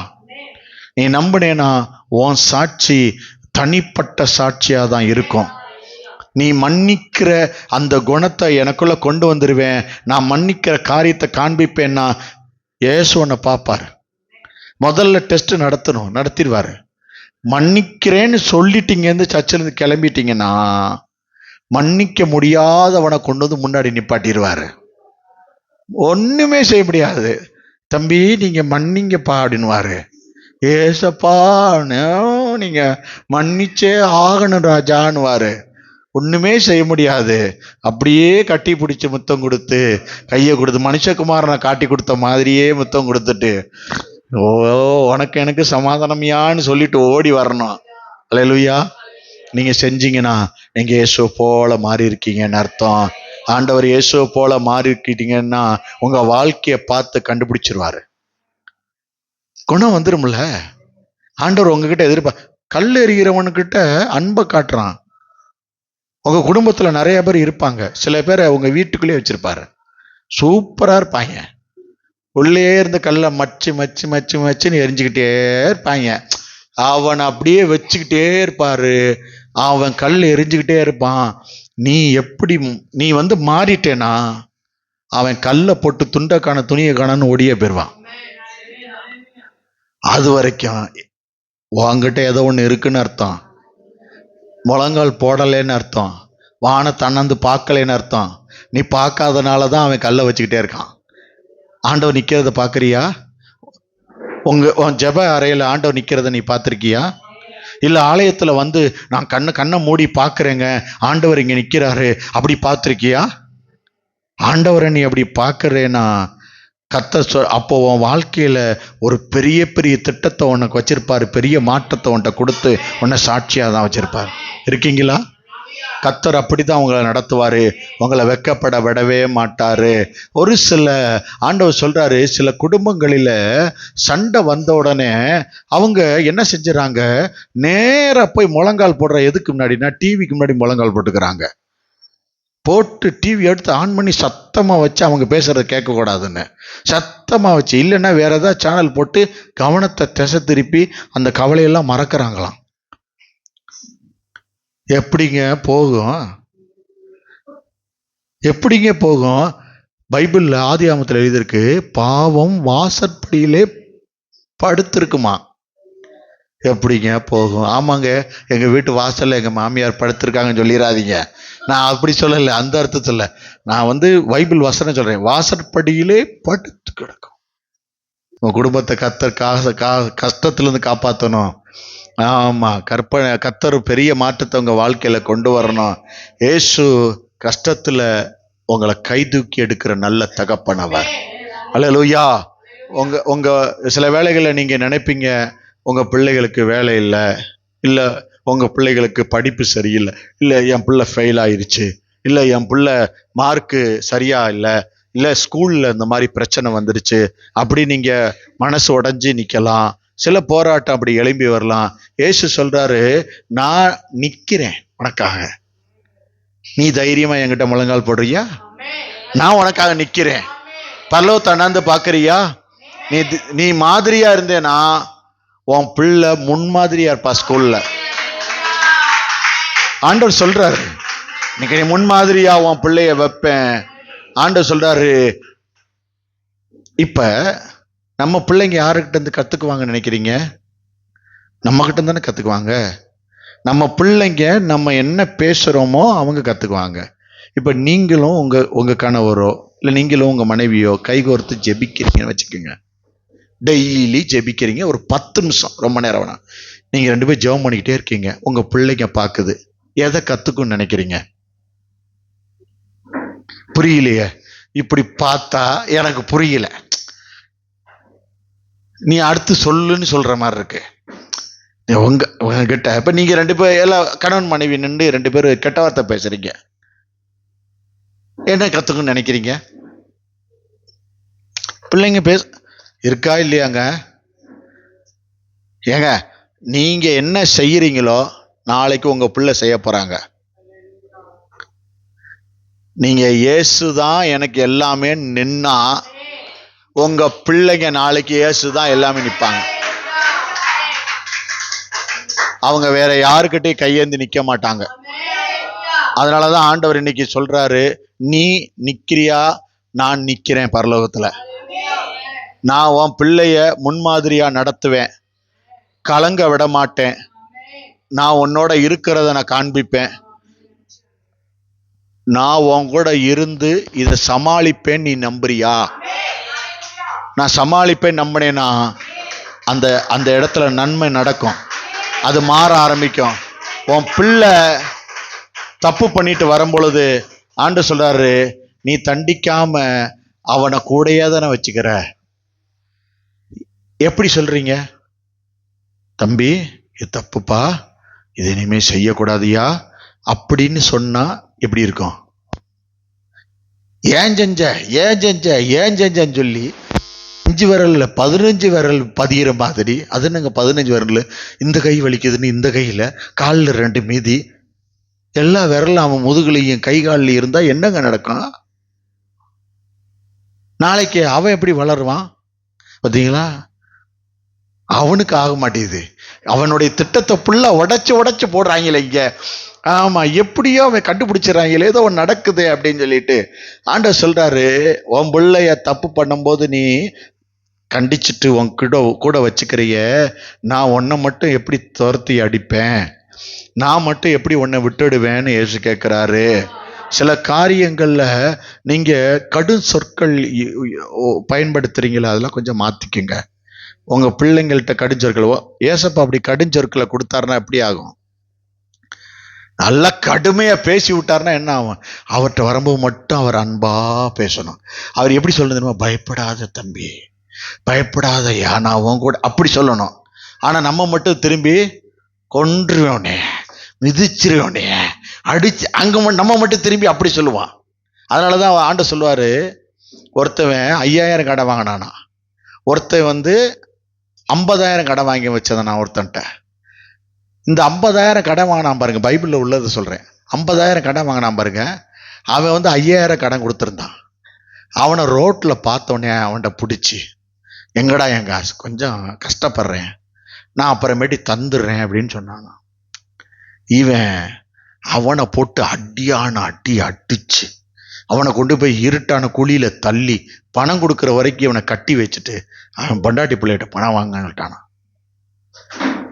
நீ நம்பினேனா உன் சாட்சி தனிப்பட்ட சாட்சியா தான் இருக்கும். நீ மன்னிக்கிற அந்த குணத்தை எனக்குள்ள கொண்டு வந்துருவேன். நான் மன்னிக்கிற காரியத்தை காண்பிப்பேன்னா இயேசு உன்னை பார்ப்பாரு. முதல்ல டெஸ்ட் நடத்திடுவாரு. மன்னிக்கிறேன்னு சொல்லிட்டீங்க, சர்ச்சிலிருந்து கிளம்பிட்டீங்கன்னா மன்னிக்க முடியாதவனை கொண்டு வந்து முன்னாடி நிப்பாட்டிடுவாரு. ஒண்ணுமே செய்ய முடியாது. தம்பி நீங்க மன்னிங்கப்பா அப்படின்னுவாரு. ஏசப்பா நீங்க மன்னிச்சே ஆகணும் ராஜான்னுவாரு. ஒண்ணுமே செய்ய முடியாது. அப்படியே கட்டி பிடிச்சி முத்தம் கொடுத்து, கையை கொடுத்து, மனுஷகுமாரனை காட்டி கொடுத்த மாதிரியே முத்தம் கொடுத்துட்டு, ஓ உனக்கு எனக்கு சமாதானமியான்னு சொல்லிட்டு ஓடி வரணும். அல்லேலூயா. நீங்க செஞ்சீங்கன்னா நீங்க இயேசுவை போல மாறி இருக்கீங்கன்னு அர்த்தம். ஆண்டவர் இயேசுவை போல மாறி இருக்கீங்கன்னா உங்க வாழ்க்கையை பார்த்து கண்டுபிடிச்சிருவாரு. குணம் வந்துரும்ல. ஆண்டவர் உங்ககிட்ட கல் எறிகிறவனுக்கிட்ட அன்பை காட்டுறான். உங்க குடும்பத்துல நிறைய பேர் இருப்பாங்க. சில பேரை உங்க வீட்டுக்குள்ளேயே வச்சிருப்பாரு. சூப்பரா இருப்பாங்க. உள்ளே இருந்து கல்லை மச்சுன்னு எரிஞ்சுக்கிட்டே இருப்பாங்க. அவனை அப்படியே வச்சுக்கிட்டே இருப்பாரு. அவன் கல் எரிஞ்சுக்கிட்டே இருப்பான். நீ எப்படி நீ மாறிட்டேனா அவன் கல்லை போட்டு துண்டை காண துணியை காணன்னு ஓடியே போயிடுவான். அது வரைக்கும் உன்கிட்ட ஏதோ ஒன்று இருக்குன்னு அர்த்தம், முழங்கால் போடலைன்னு அர்த்தம், வானத்தை அண்ணாந்து பார்க்கலைன்னு அர்த்தம். நீ பார்க்காதனால தான் அவன் கல்லை வச்சுக்கிட்டே இருக்கான். ஆண்டவர் நிற்கிறத பார்க்குறியா? உன் ஜெப அறையில் ஆண்டவர் நிற்கிறத நீ பார்த்துருக்கியா? இல்லை ஆலயத்தில் நான் கண்ணை மூடி பார்க்குறேங்க, ஆண்டவர் இங்கே நிற்கிறாரு, அப்படி பார்த்துருக்கியா? ஆண்டவரை நீ அப்படி பார்க்குறேன்னா அப்போ உன் வாழ்க்கையில் ஒரு பெரிய பெரிய திட்டத்தை உனக்கு வச்சிருப்பாரு, பெரிய மாற்றத்தை உன்கிட்ட கொடுத்து உன்னை சாட்சியாக தான் வச்சிருப்பார். இருக்கீங்களா? கர்த்தர் அப்படிதான் உங்களை நடத்துவாரு, உங்களை வெக்கப்பட விடவே மாட்டாரு. ஒரு சில ஆண்டவர் சொல்றாரு, சில குடும்பங்களில சண்டை வந்த உடனே அவங்க என்ன செஞ்சுறாங்க, நேரா போய் முழங்கால் போடுற. எதுக்கு முன்னாடினா டிவிக்கு முன்னாடி முழங்கால் போட்டுக்கிறாங்க. போட்டு டிவி எடுத்து ஆன் பண்ணி சத்தமா வச்சு அவங்க பேசுறத கேட்கக்கூடாதுன்னு சத்தமா வச்சு, இல்லைன்னா வேற ஏதாவது சேனல் போட்டு கவனத்தை திசை திருப்பி அந்த கவலையெல்லாம் மறக்கிறாங்களாம். எப்படிங்க போகும்? எப்படிங்க போகும்? பைபிள்ல ஆதியாகமத்தில் எழுதியிருக்கு, பாவம் வாசற்படியிலே படுத்திருக்குமா. எப்படிங்க போகும்? ஆமாங்க, எங்க வீட்டு வாசல்ல எங்க மாமியார் படுத்திருக்காங்கன்னு சொல்லிடாதீங்க. நான் அப்படி சொல்லலை, அந்த அர்த்தத்தில் நான் பைபிள் வசனம் சொல்றேன். வாசற்படியிலே படுத்து கிடக்கும். உங்க குடும்பத்தை கஷ்டத்துல இருந்து காப்பாற்றணும். ஆமா, கர்த்தர் பெரிய மாற்றத்தை உங்க வாழ்க்கையில கொண்டு வரணும். ஏசு கஷ்டத்துல உங்களை கை தூக்கி எடுக்கிற நல்ல தகப்பனவர். அல்லேலூயா. உங்க சில வேளைகளில் நீங்க நினைப்பீங்க, உங்க பிள்ளைகளுக்கு வேலை இல்லை, இல்லை உங்க பிள்ளைகளுக்கு படிப்பு சரியில்லை, இல்லை என் பிள்ளை ஃபெயில் ஆயிருச்சு, இல்லை என் பிள்ளை மார்க்கு சரியா இல்லை, இல்லை ஸ்கூல்ல இந்த மாதிரி பிரச்சனை வந்துடுச்சு, அப்படி நீங்க மனசு உடைஞ்சு நிக்கலாம். சில போராட்டம் அப்படி எழும்பி வரலாம். ஏசு சொல்றாரு, நான் நிக்கிறேன் உனக்காக, நீ தைரியமா என்கிட்ட முழங்கால் போடுறியா? நான் உனக்காக நிக்கிறேன். பரலோகத்தை அண்ணாந்து பாக்குறியா? நீ மாதிரியா இருந்தேனா உன் பிள்ளை முன்மாதிரியா இருப்பா. ஸ்கூல்ல ஆண்டவர் சொல்றாரு, இன்னைக்கு நீ முன்மாதிரியா உன் பிள்ளைய வைப்பேன். ஆண்டவர் சொல்றாரு. இப்ப நம்ம பிள்ளைங்க யாருக்கிட்ட இருந்து கத்துக்குவாங்கன்னு நினைக்கிறீங்க? நம்ம கிட்ட தானே கத்துக்குவாங்க. நம்ம பிள்ளைங்க நம்ம என்ன பேசுறோமோ அவங்க கத்துக்குவாங்க. இப்ப நீங்களும் உங்க கணவரோ இல்லை நீங்களும் உங்க மனைவியோ கைகோர்த்து ஜெபிக்கிறீங்கன்னு வச்சுக்கோங்க. டெய்லி ஜெபிக்கிறீங்க, ஒரு 10 நிமிஷம், ரொம்ப நேரம் வேணாம். நீங்க 2 பேரும் ஜெபம் பண்ணிக்கிட்டே இருக்கீங்க. உங்க பிள்ளைங்க பாக்குது. எதை கத்துக்குன்னு நினைக்கிறீங்க? புரியலையே. இப்படி பார்த்தா எனக்கு புரியல, நீ அடுத்து சொல்லுன்னு சொல்ற மாதிரி இருக்கு உங்ககிட்ட. இப்ப நீங்க 2 பேர் எல்லாம் கணவன் மனைவி நின்று 2 பேரும் கெட்ட வார்த்தை பேசுறீங்க. என்ன கத்துக்குன்னு நினைக்கிறீங்க? பிள்ளைங்க இருக்கா இல்லையாங்க? ஏங்க, நீங்க என்ன செய்யறீங்களோ நாளைக்கு உங்க பிள்ளை செய்ய போறாங்க. நீங்க இயேசுதான் எனக்கு எல்லாமே நின்னா உங்க பிள்ளைங்க நாளைக்கு இயேசுதான் எல்லாமே நிப்பாங்க. அவங்க வேற யாருக்கிட்டையும் கையேந்தி நிக்க மாட்டாங்க. அதனாலதான் ஆண்டவர் இன்னைக்கு சொல்றாரு, நீ நிக்கிறியா? நான் நிக்கிறேன் பரலோகத்துல. நான் உன் பிள்ளைய முன்மாதிரியா நடத்துவேன், கலங்க விட மாட்டேன். நான் உன்னோட இருக்கிறத நான் காண்பிப்பேன். நான் உன் கூட இருந்து இதை சமாளிப்பேன். நீ நம்புறியா? நான் சமாளிப்பேன் நம்பினேன்னா அந்த அந்த இடத்துல நன்மை நடக்கும், அது மாற ஆரம்பிக்கும். உன் பிள்ளை தப்பு பண்ணிட்டு வரும் பொழுது ஆண்டு சொல்றாரு, நீ தண்டிக்காம அவனை கூடயே தானே வச்சுக்கிற. எப்படி சொல்றீங்க? தம்பி இது தப்புப்பா, இது இனிமே செய்யக்கூடாதியா அப்படின்னு சொன்னா எப்படி இருக்கும்? ஏன் செஞ்சேன்னு சொல்லி 5 விரல்ல 15 விரல் பதிகிற மாதிரி. அது என்னங்க 15 விரல்? இந்த கை வலிக்குதுன்னு இந்த கையில, காலில் 2 மீதி, எல்லா விரலும் அவன் முதுகுலையும் கை காலில் இருந்தா என்னங்க நடக்கும்? நாளைக்கு அவன் எப்படி வளருவான்? பார்த்தீங்களா? அவனுக்கு ஆக மாட்டேங்குது. அவனுடைய திட்டத்தை ஃபுல்லா உடைச்சு போடுறாங்களே இங்க. ஆமா, எப்படியோ அவன் கண்டுபிடிச்சிடறாங்களே, ஏதோ ஒன்று நடக்குது அப்படின்னு சொல்லிட்டு ஆண்டவர் சொல்றாரு, உன் பிள்ளைய தப்பு பண்ணும்போது நீ கண்டிச்சுட்டு உன் கூட வச்சுக்கிறிய, நான் உன்னை மட்டும் எப்படி துரத்தி அடிப்பேன், நான் மட்டும் எப்படி உன்னை விட்டுடுவேன்னு இயேசு கேட்கிறாரு. சில காரியங்கள்ல நீங்க கடும் சொற்கள் பயன்படுத்துறீங்களா, அதெல்லாம் கொஞ்சம் மாத்திக்குங்க. உங்க பிள்ளைங்கள்ட்ட கடிஞ்சொற்கள், ஏசப்பா அப்படி கடிஞ்சொற்களை கொடுத்தாருன்னா எப்படி ஆகும்? நல்லா கடுமையா பேசி விட்டாருன்னா என்ன ஆகும்? அவர்கிட்ட வரும்போது மட்டும் அவர் அன்பா பேசணும். அவர் எப்படி சொல்லணும் தெரியுமா? பயப்படாத தம்பி, பயப்படாதயா, நான் உன் கூட, அப்படி சொல்லணும். ஆனா நம்ம மட்டும் திரும்பி கொன்றுவோனே, மிதிச்சிருவோனே, அடிச்சு அங்க நம்ம மட்டும் திரும்பி அப்படி சொல்லுவான். அதனாலதான் ஆண்டு சொல்லுவாரு, ஒருத்தவன் 5000 கடை வாங்கினானா, ஒருத்தன் 50,000 கடை வாங்கி வச்சதை நான் ஒருத்தன்ட்ட. இந்த 50,000 கடன் வாங்கினான் பாருங்க, பைபிளில் உள்ளதை சொல்றேன். 50,000 கடன் வாங்கினான் பாருங்க, அவன் 5,000 கடன் கொடுத்துருந்தான். அவனை ரோட்ல பார்த்தோன்னே அவன்கிட்ட பிடிச்சி, எங்கடா என் காசு, கொஞ்சம் கஷ்டப்படுறேன், நான் அப்புறமேட்டி தந்துடுறேன் அப்படின்னு சொன்னாங்க. இவன் அவனை போட்டு அடிச்சு அவனை கொண்டு போய் இருட்டான குழியில தள்ளி பணம் கொடுக்குற வரைக்கும் இவனை கட்டி வச்சுட்டு அவன் பொண்டாட்டி பிள்ளைகிட்ட பணம் வாங்கிட்டானா.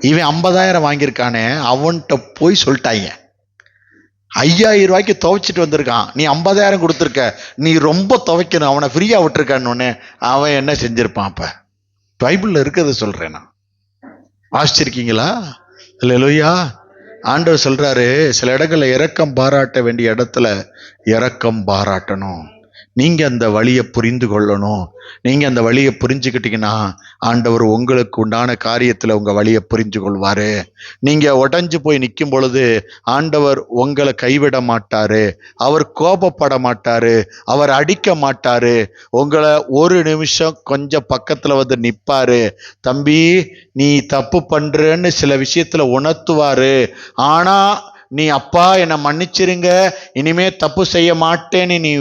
இவன் 50,000 வாங்கியிருக்கானே, அவன்கிட்ட போய் சொல்லிட்டாங்க, 5,000 ரூபாய்க்கு துவைச்சிட்டு வந்திருக்கான், நீ 50,000 கொடுத்துருக்க, நீ ரொம்ப துவைக்கணும், அவனை ஃப்ரீயா விட்டுருக்கான்னு. அவன் என்ன செஞ்சிருப்பான்? அப்ப பைபிள்ல இருக்கிறத சொல்றேன் நான். வாசிச்சிருக்கீங்களா? அல்லேலூயா. ஆண்டவர் சொல்றாரு, சில இடங்கள்ல இரக்கம் பாராட்ட வேண்டிய இடத்துல இரக்கம் பாராட்டணும். நீங்க அந்த வழியை புரிந்து கொள்ளணும். நீங்க அந்த வழியை புரிஞ்சுக்கிட்டீங்கன்னா ஆண்டவர் உங்களுக்கு உண்டான காரியத்துல உங்க வழியை புரிஞ்சு கொள்வாரு. நீங்க உடைஞ்சு போய் நிற்கும் பொழுது ஆண்டவர் உங்களை கைவிட மாட்டாரு, அவர் கோபப்பட மாட்டாரு, அவர் அடிக்க மாட்டாரு. உங்களை ஒரு நிமிஷம் கொஞ்சம் பக்கத்துல நிப்பாரு. தம்பி, நீ தப்பு பண்றன்னு சில விஷயத்துல உணர்த்துவாரு. ஆனா நீ, அப்பா என்னை மன்னிச்சிருங்க, இனிமே தப்பு செய்ய மாட்டேன்னு நீ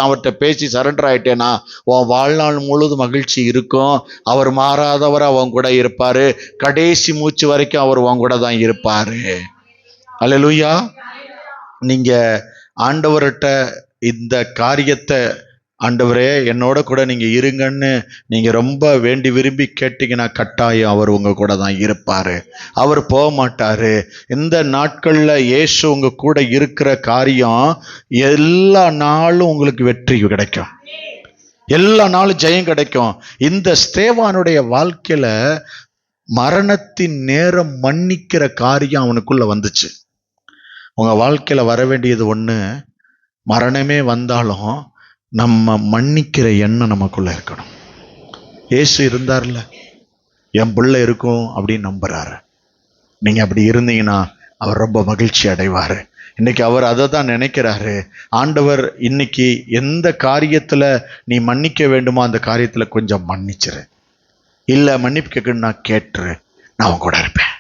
அவர்கிட்ட பேசி சரண்டர் ஆயிட்டேனா உன் வாழ்நாள் முழுவதும் மகிழ்ச்சி இருக்கும். அவர் மாறாதவர், அவன் கூட இருப்பாரு. கடைசி மூச்சு வரைக்கும் அவர் உன் கூட தான் இருப்பாரு. அல்லேலூயா. நீங்க ஆண்டவர்கிட்ட இந்த காரியத்தை, ஆண்டவரே என்னோட கூட நீங்க இருங்கன்னு நீங்க ரொம்ப வேண்டி விரும்பி கேட்டீங்கன்னா கட்டாயம் அவர் உங்க கூட தான் இருப்பாரு. அவர் போக மாட்டாரு. இந்த நாட்கள்ல இயேசு உங்க கூட இருக்கிற காரியம் எல்லா நாளும் உங்களுக்கு வெற்றி கிடைக்கும், எல்லா நாளும் ஜெயம் கிடைக்கும். இந்த ஸ்தேவானுடைய வாழ்க்கையில மரணத்தின் நேரம் மன்னிக்கிற காரியம் அவனுக்குள்ள வந்துச்சு. உங்க வாழ்க்கையில வர வேண்டியது ஒண்ணு, மரணமே வந்தாலும் நம்ம மன்னிக்கிற எண்ணம் நமக்குள்ள இருக்கணும். இயேசு இருந்தார்ல, என் பிள்ளை இருக்கும் அப்படின்னு நம்புறாரு. நீங்க அப்படி இருந்தீங்கன்னா அவர் ரொம்ப மகிழ்ச்சி அடைவாரு. இன்னைக்கு அவர் அதை தான் நினைக்கிறாரு. ஆண்டவர் இன்னைக்கு எந்த காரியத்துல நீ மன்னிக்க வேண்டுமோ அந்த காரியத்துல கொஞ்சம் மன்னிச்சிரு, இல்ல மன்னிப்பு கேட்கணும்னா கேட்டுரு, நான் அவன் கூட இருப்பேன்.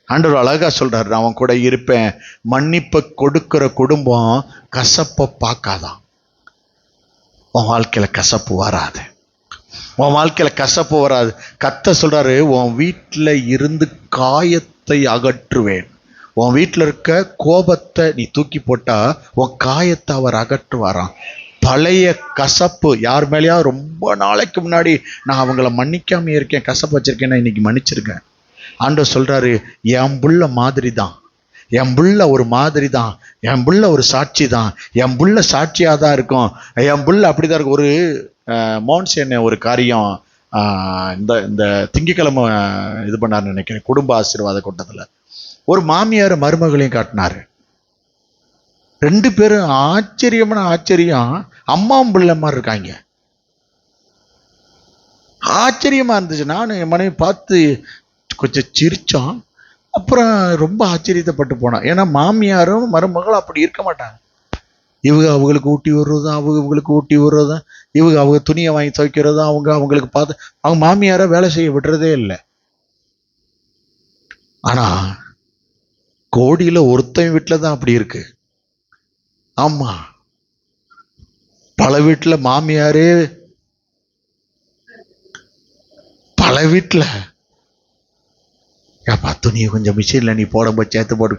ஆண்டவர் அழகா சொல்றாரு, நான் அவன் கூட இருப்பேன். மன்னிப்பை கொடுக்கிற குடும்பம் கசப்பை பார்க்காதான். உன் வாழ்க்கையில கசப்பு வராது, உன் வாழ்க்கையில கசப்பு வராது. கர்த்தர் சொல்றாரு, உன் வீட்டில் இருந்து காயத்தை அகற்றுவேன். உன் வீட்டில் இருக்க கோபத்தை நீ தூக்கி போட்டா உன் காயத்தை அவர் அகற்றுவாராம். பழைய கசப்பு யார் மேலேயா ரொம்ப நாளைக்கு முன்னாடி நான் அவங்கள மன்னிக்காம இருக்கேன், கசப்பு வச்சிருக்கேன், இன்னைக்கு மன்னிச்சிருக்கேன். ஆண்டவர் சொல்றாரு, என் புள்ள மாதிரி தான், என் புள்ள ஒரு மாதிரி தான், என் புள்ள ஒரு சாட்சி தான், என் புள்ள சாட்சியாக தான் இருக்கும், என் புள்ள அப்படிதான் இருக்கும். ஒரு மோன்சேன் ஒரு காரியம் இந்த திங்கக்கிழமை இது பண்ணாருன்னு நினைக்கிறேன், குடும்ப ஆசீர்வாத கூட்டத்தில் ஒரு மாமியார் மருமகளையும் காட்டினாரு. 2 பேரும் ஆச்சரியமான ஆச்சரியம், அம்மாவும் பிள்ளை மாதிரி இருக்காங்க. ஆச்சரியமா இருந்துச்சு. நான் என் மனைவி பார்த்து கொஞ்சம் சிரிச்சோம். அப்புறம் ரொம்ப ஆச்சரியப்பட்டு போனான். ஏன்னா மாமியாரும் மருமகளும் அப்படி இருக்க மாட்டாங்க. இவங்க அவங்களுக்கு ஊட்டி விடுறதும், அவங்க இவங்களுக்கு ஊட்டி விடுறதும், இவங்க அவங்க துணியை வாங்கி துவைக்கிறதும், அவங்க அவங்களுக்கு பார்த்து அவங்க மாமியாரை வேலை செய்ய விடுறதே இல்லை. ஆனா கோடியில ஒருத்தன் வீட்டுல தான் அப்படி இருக்கு. ஆமா, பல வீட்டுல மாமியாரே, பல வீட்டுல ஏப்பா துணியை கொஞ்சம் மிஷினில் நீ போடும்போது சேர்த்து போடு.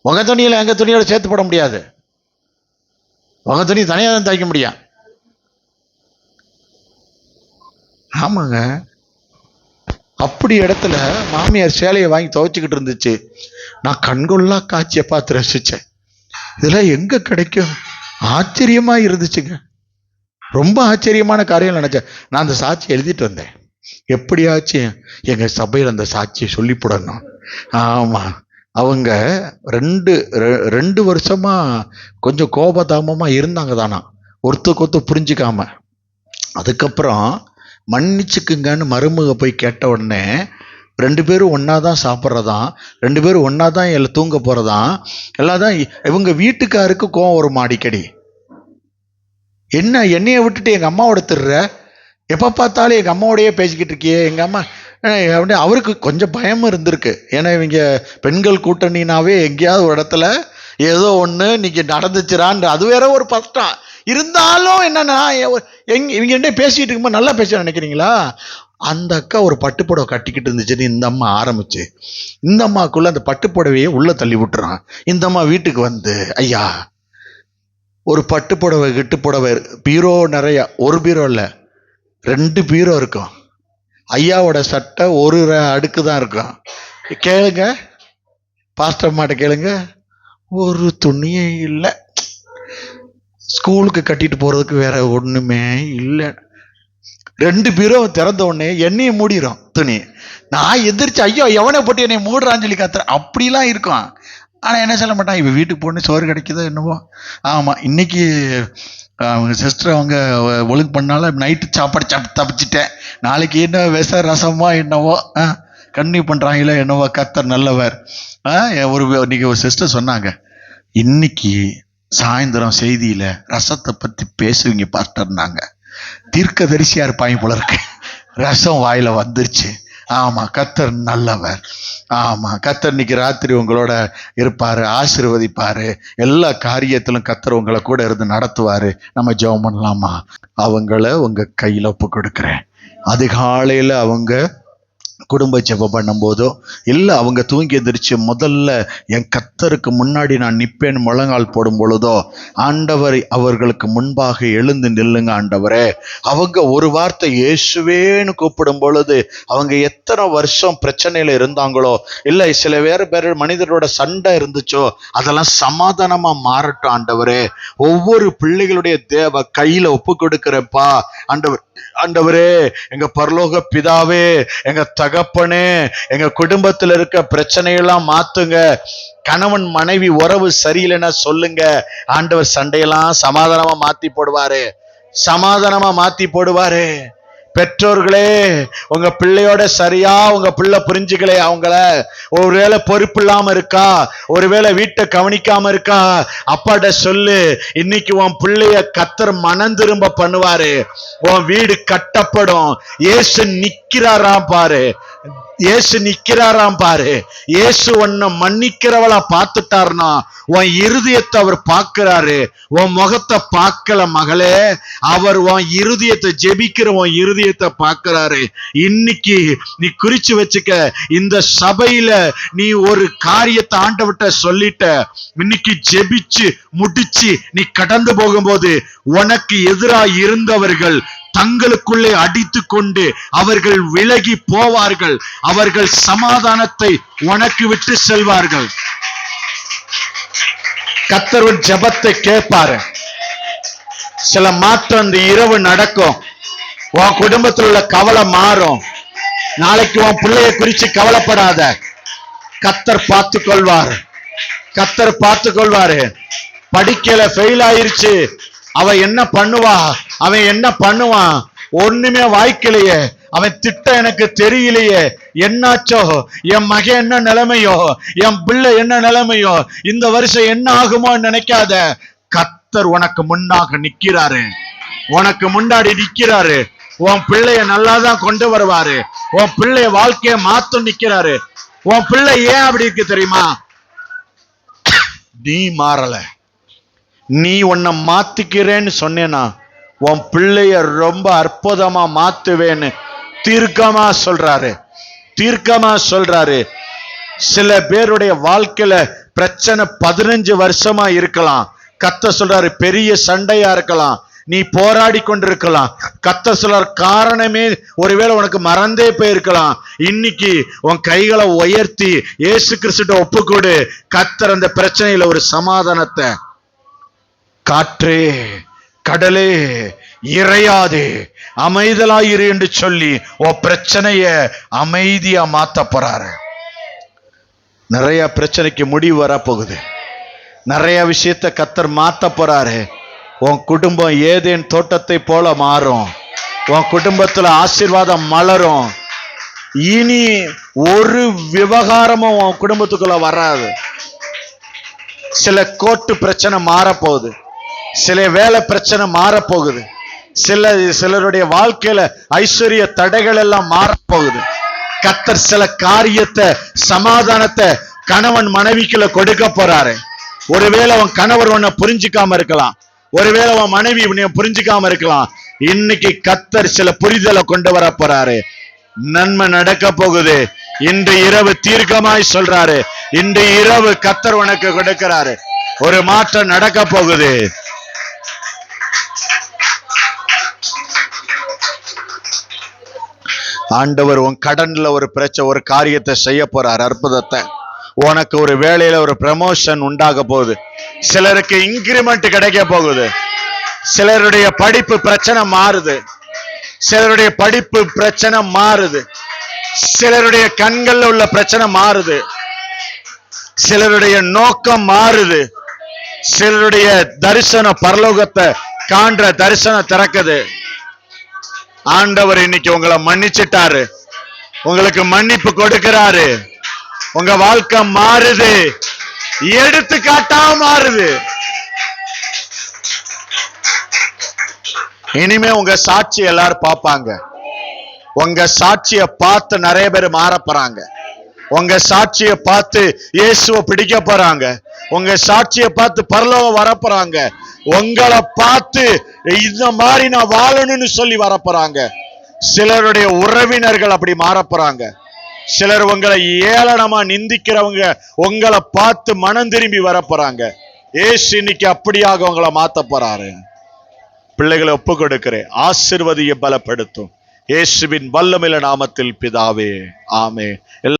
உங்க துணியில் எங்கள் துணியோட சேர்த்து போட முடியாது. உங்க துணி தனியாக தான் தைக்க முடியும். ஆமாங்க. அப்படி இடத்துல மாமியார் சேலையை வாங்கி துவைச்சிக்கிட்டு இருந்துச்சு. நான் கண்கொள்ளா காட்சியை பார்த்து ரசிச்சேன். இதெல்லாம் எங்க கிடைக்கும்? ஆச்சரியமா இருந்துச்சுங்க. ரொம்ப ஆச்சரியமான காரியம் நினைச்சேன். நான் அந்த சாட்சி எழுதிட்டு வந்தேன். எப்படியாச்சும் எங்க சபையில் அந்த சாட்சியை சொல்லி போடணும். ஆமா, அவங்க ரெண்டு வருஷமா கொஞ்சம் கோபதாமமா இருந்தாங்க தானா, ஒருத்தருக்கு புரிஞ்சுக்காம. அதுக்கப்புறம் மன்னிச்சுக்குங்கன்னு மருமக போய் கேட்ட உடனே 2 பேரும் ஒன்னாதான் சாப்பிட்றதாம், 2 பேரும் ஒன்னாதான் எல்லாம் தூங்க போறதாம். எல்லாதான் இவங்க வீட்டுக்காருக்கு கோவம் வரும் அடிக்கடி. என்ன என்னைய விட்டுட்டு எங்க அம்மாவோட திருற, எப்ப பார்த்தாலும் எங்க அம்மாவோடய பேசிக்கிட்டு இருக்கியே. எங்க அம்மா அவருக்கு கொஞ்சம் பயம் இருந்திருக்கு. ஏன்னா இவங்க பெண்கள் கூட்டணினாவே எங்கேயாவது ஒரு இடத்துல ஏதோ ஒண்ணு இன்னைக்கு நடந்துச்சுறான், அது வேற ஒரு பட்டம் இருந்தாலும் என்னன்னா இவங்க என்ன பேசிட்டு இருக்கும்போது நல்லா பேச நினைக்கிறீங்களா? அந்த அக்கா ஒரு பட்டுப்புடவை கட்டிக்கிட்டு இருந்துச்சுன்னு இந்த அம்மா ஆரம்பிச்சு, இந்த அம்மாக்குள்ள அந்த பட்டுப்புடவையே உள்ள தள்ளி விட்டுறான். இந்த அம்மா வீட்டுக்கு வந்து, ஐயா ஒரு பட்டுப்புடவை கிட்டுப்புடவை பீரோ நிறைய, ஒரு பீரோ இல்ல 2 பீரோ இருக்கும். ஐயாவோட சட்டை ஒரு அடுக்கு தான் இருக்கும். கேளுங்க, பாஸ்டர் அம்மாட்ட கேளுங்க, ஒரு துணியே இல்லை. ஸ்கூலுக்கு கட்டிட்டு போறதுக்கு வேற ஒண்ணுமே இல்லை. 2 பீரோ திறந்த உடனே என்னைய மூடிடும் துணி. நான் எதிர்த்து ஐயோ எவனை போட்டு என்னை மூடுறான்னு சொல்லி கத்துற, அப்படிலாம் இருக்கும். ஆனா என்ன சொல்ல மாட்டான், இவ வீட்டுக்கு போன சோறு கிடைக்குதோ என்னவோ. ஆமா, இன்னைக்கு அவங்க சிஸ்டர் அவங்க ஒழுங்கு பண்ணால நைட்டு சாப்பாடு தப்பிச்சிட்டேன். நாளைக்கு என்ன விச ரசமா என்னவோ கண்ணி பண்றாங்களோ என்னவோ, கர்த்தர் நல்லவர். இன்னைக்கு ஒரு சிஸ்டர் சொன்னாங்க, இன்னைக்கு சாயந்தரம் செய்தியில ரசத்தை பத்தி பேசுவீங்க பாஸ்டர்னாங்க. தீர்க்கதரிசியா இருப்பாங்க போல இருக்கு. ரசம் வாயில வந்துருச்சு. ஆமா, கர்த்தர் நல்லவர். ஆமா, கர்த்தர் இன்னைக்கு ராத்திரி உங்களோட இருப்பாரு, ஆசீர்வதிப்பாரு. எல்லா காரியத்திலும் கர்த்தர் உங்களை கூட இருந்து நடத்துவாரு. நம்ம ஜெபம் பண்ணலாமா? அவங்கள உங்க கையில ஒப்பு கொடுக்கிறேன். அதிகாலையில அவங்க குடும்ப ஜெபம் பண்ணும் போதோ இல்லை அவங்க தூங்கி எந்திரிச்சு முதல்ல என் கர்த்தருக்கு முன்னாடி நான் நிற்பேன் முழங்கால் போடும் பொழுதோ, ஆண்டவர் அவர்களுக்கு முன்பாக எழுந்து நில்லுங்க ஆண்டவரே. அவங்க ஒரு வார்த்தை இயேசுவேன்னு கூப்பிடும் பொழுது அவங்க எத்தனை வருஷம் பிரச்சனையில இருந்தாங்களோ, இல்லை சில பேர் மனிதரோட சண்டை இருந்துச்சோ, அதெல்லாம் சமாதானமா மாறட்டும் ஆண்டவரே. ஒவ்வொரு பிள்ளைகளுடைய தேவ கையில ஒப்பு கொடுக்கிறப்பா ஆண்டவரே. எங்க பரலோக பிதாவே, எங்க தகப்பனே, எங்க குடும்பத்துல இருக்க பிரச்சனையெல்லாம் மாத்துங்க. கணவன் மனைவி உறவு சரியில்லைன்னா சொல்லுங்க ஆண்டவர், சண்டையெல்லாம் சமாதானமா மாத்தி போடுவாரு, சமாதானமா மாத்தி போடுவாரு. பெற்றோர்களே, உங்க பிள்ளையோட சரியா உங்க பிள்ளை புரிஞ்சுக்கலே, அவங்கள ஒருவேளை பொறுப்பு இல்லாம இருக்கா, ஒருவேளை வீட்டை கவனிக்காம இருக்கா, அப்பாட்ட சொல்லு, இன்னைக்கு உன் பிள்ளைய கர்த்தர் மனம் திரும்ப பண்ணுவாரு. உன் வீடு கட்டப்படும். இயேசு நிக்கிறாராம் பாரு, இயேசு நிக்கிறாராம் பாரு. இயேசு உன்னை மன்னிக்கிறவளா பார்த்துட்டாருனா உன் இருதயத்தை அவர் பார்க்கிறாரு, உன் முகத்தை பார்க்கல மகளே. அவர் உன் இருதயத்தை, ஜெபிக்கிற உன் இருதயத்தை பார்க்கிறாரு. இன்னைக்கு நீ குறிச்சு வச்சுக்க, இந்த சபையில நீ ஒரு காரியத்தை ஆண்டவர்ட்ட சொல்லிட்ட, இன்னைக்கு ஜெபிச்சு முடிச்சு நீ கடந்து போகும்போது உனக்கு எதிராக இருந்தவர்கள் தங்களுக்குள்ளே அடித்து கொண்டு அவர்கள் விலகி போவார்கள். அவர்கள் சமாதானத்தை உனக்கு விட்டு செல்வார்கள். கர்த்தர் ஒரு ஜெபத்தை கேட்பாரு. சில மாற்றம் இந்த இரவு நடக்கும். உன் குடும்பத்தில் உள்ள கவலை மாறும். நாளைக்கு உன் பிள்ளைய குறிச்சு கவலைப்படாத, கர்த்தர் பார்த்து கொள்வார். கர்த்தர் பார்த்து கொள்வாரு. படிக்கல, ஃபெயில் ஆயிருச்சு, அவ என்ன பண்ணுவா, அவன் என்ன பண்ணுவான், ஒண்ணுமே வாய்க்கலையே, அவன் திட்டம் எனக்கு தெரியலையே, என்னாச்சோ, என் மகன் என்ன நிலைமையோ, என் பிள்ளை என்ன நிலைமையோ, இந்த வருஷம் என்ன ஆகுமோ நினைக்காத. கர்த்தர் உனக்கு முன்னாக நிக்கிறாரு, உனக்கு முன்னாடி நிக்கிறாரு. உன் பிள்ளைய நல்லாதான் கொண்டு வருவாரு. உன் பிள்ளைய வாழ்க்கைய மாத்த நிக்கிறாரு. உன் பிள்ளை ஏன் அப்படி இருக்கு தெரியுமா? நீ மாறல. நீ உன்னை மாத்திக்கிறேன்னு சொன்னேனா உன் பிள்ளைய ரொம்ப அற்புதமா மாத்துவேன்னு தீர்க்கமா சொல்றாரு, தீர்க்கமா சொல்றாரு. சில பேருடைய வாழ்க்கையில பிரச்சனை 15 வருஷமா இருக்கலாம். கர்த்தர் சொல்றாரு பெரிய சண்டையா இருக்கலாம், நீ போராடி கொண்டிருக்கலாம். கர்த்தர் சொல்றார் காரணமே ஒருவேளை உனக்கு மறந்தே போயிருக்கலாம். இன்னைக்கு உன் கைகளை உயர்த்தி இயேசு கிறிஸ்துட்ட ஒப்புக்கொடு. கர்த்தர் அந்த பிரச்சனையில ஒரு சமாதானத்தை, காற்றே கடலே இறையாதே அமைதலாயிரு என்று சொல்லி உன் பிரச்சனைய அமைதியா மாத்த போறாரு. நிறைய பிரச்சனைக்கு முடிவு வரப்போகுது. நிறைய விஷயத்தை கர்த்தர் மாத்த போறாரு. உன் குடும்பம் ஏதேன் தோட்டத்தை போல மாறும். உன் குடும்பத்துல ஆசீர்வாதம் மலரும். இனி ஒரு விவகாரமும் உன் குடும்பத்துக்குள்ள வராது. சில கோர்ட்டு பிரச்சனை மாறப்போகுது, சில வேலை பிரச்சனை மாறப்போகுது, சிலருடைய வாழ்க்கையில ஐஸ்வர்ய தடைகள் எல்லாம் மாறப்போகுது. கர்த்தர் சில காரியத்தை, சமாதானத்தை கணவன் மனைவிக்குள்ள கொடுக்க போறாரு. ஒருவேளை உன் கணவர் உன்னை புரிஞ்சுக்காம இருக்கலாம், ஒருவேளை உன் மனைவி உன்னை புரிஞ்சுக்காம இருக்கலாம். இன்னைக்கு கர்த்தர் சில புரிதலை கொண்டு வர போறாரு. நன்மை நடக்க போகுது. இன்று இரவு தீர்க்கமாய் சொல்றாரு, இன்று இரவு கர்த்தர் உனக்கு கொடுக்கிறாரு. ஒரு மாற்றம் நடக்க போகுது. ஆண்டவர் உன் கடன்ல ஒரு பிரச்சனை, ஒரு காரியத்தை செய்ய போறார், அற்புதத்தை. உனக்கு ஒரு வேலையில ஒரு ப்ரமோஷன் உண்டாக போகுது. சிலருக்கு இன்கிரிமெண்ட் கிடைக்க போகுது. சிலருடைய படிப்பு பிரச்சனை மாறுது, சிலருடைய படிப்பு பிரச்சனை மாறுது. சிலருடைய கண்கள்ல உள்ள பிரச்சனை மாறுது, சிலருடைய நோக்கம் மாறுது. சிலருடைய தரிசனம், பரலோகத்தை காண்ற தரிசனம் திறக்குது. ஆண்டவர் இன்னைக்கு உங்களை மன்னிச்சிட்டாரு, உங்களுக்கு மன்னிப்பு கொடுக்கிறாரு. உங்க வாழ்க்கை மாறுது, எடுத்துக்காட்டா மாறுது. இனிமே உங்க சாட்சி எல்லாரும் பார்ப்பாங்க. உங்க சாட்சியை பார்த்து நிறைய பேர் மாற போறாங்க. உங்க சாட்சியை பார்த்து இயேசுவை பிடிக்க போறாங்க. உங்க சாட்சியை பார்த்து பரலோகம் வர போறாங்க. உங்களை பார்த்து இந்த மாதிரி நான் வாழணும்னு சொல்லி வர போறாங்க. சிலருடைய உறவினர்கள் அப்படி மாற போறாங்க. சிலர் உங்களை ஏளனமா நிந்திக்கிறவங்க உங்களை பார்த்து மனம் திரும்பி வர போறாங்க. ஏசு இன்னைக்கு அப்படியாக உங்களை மாத்த போறாரு. பிள்ளைகளை ஒப்பு கொடுக்கிறேன், ஆசீர்வதியை பலப்படுத்தும். இயேசுவின் வல்லமையுள்ள நாமத்தில் பிதாவே, ஆமென்.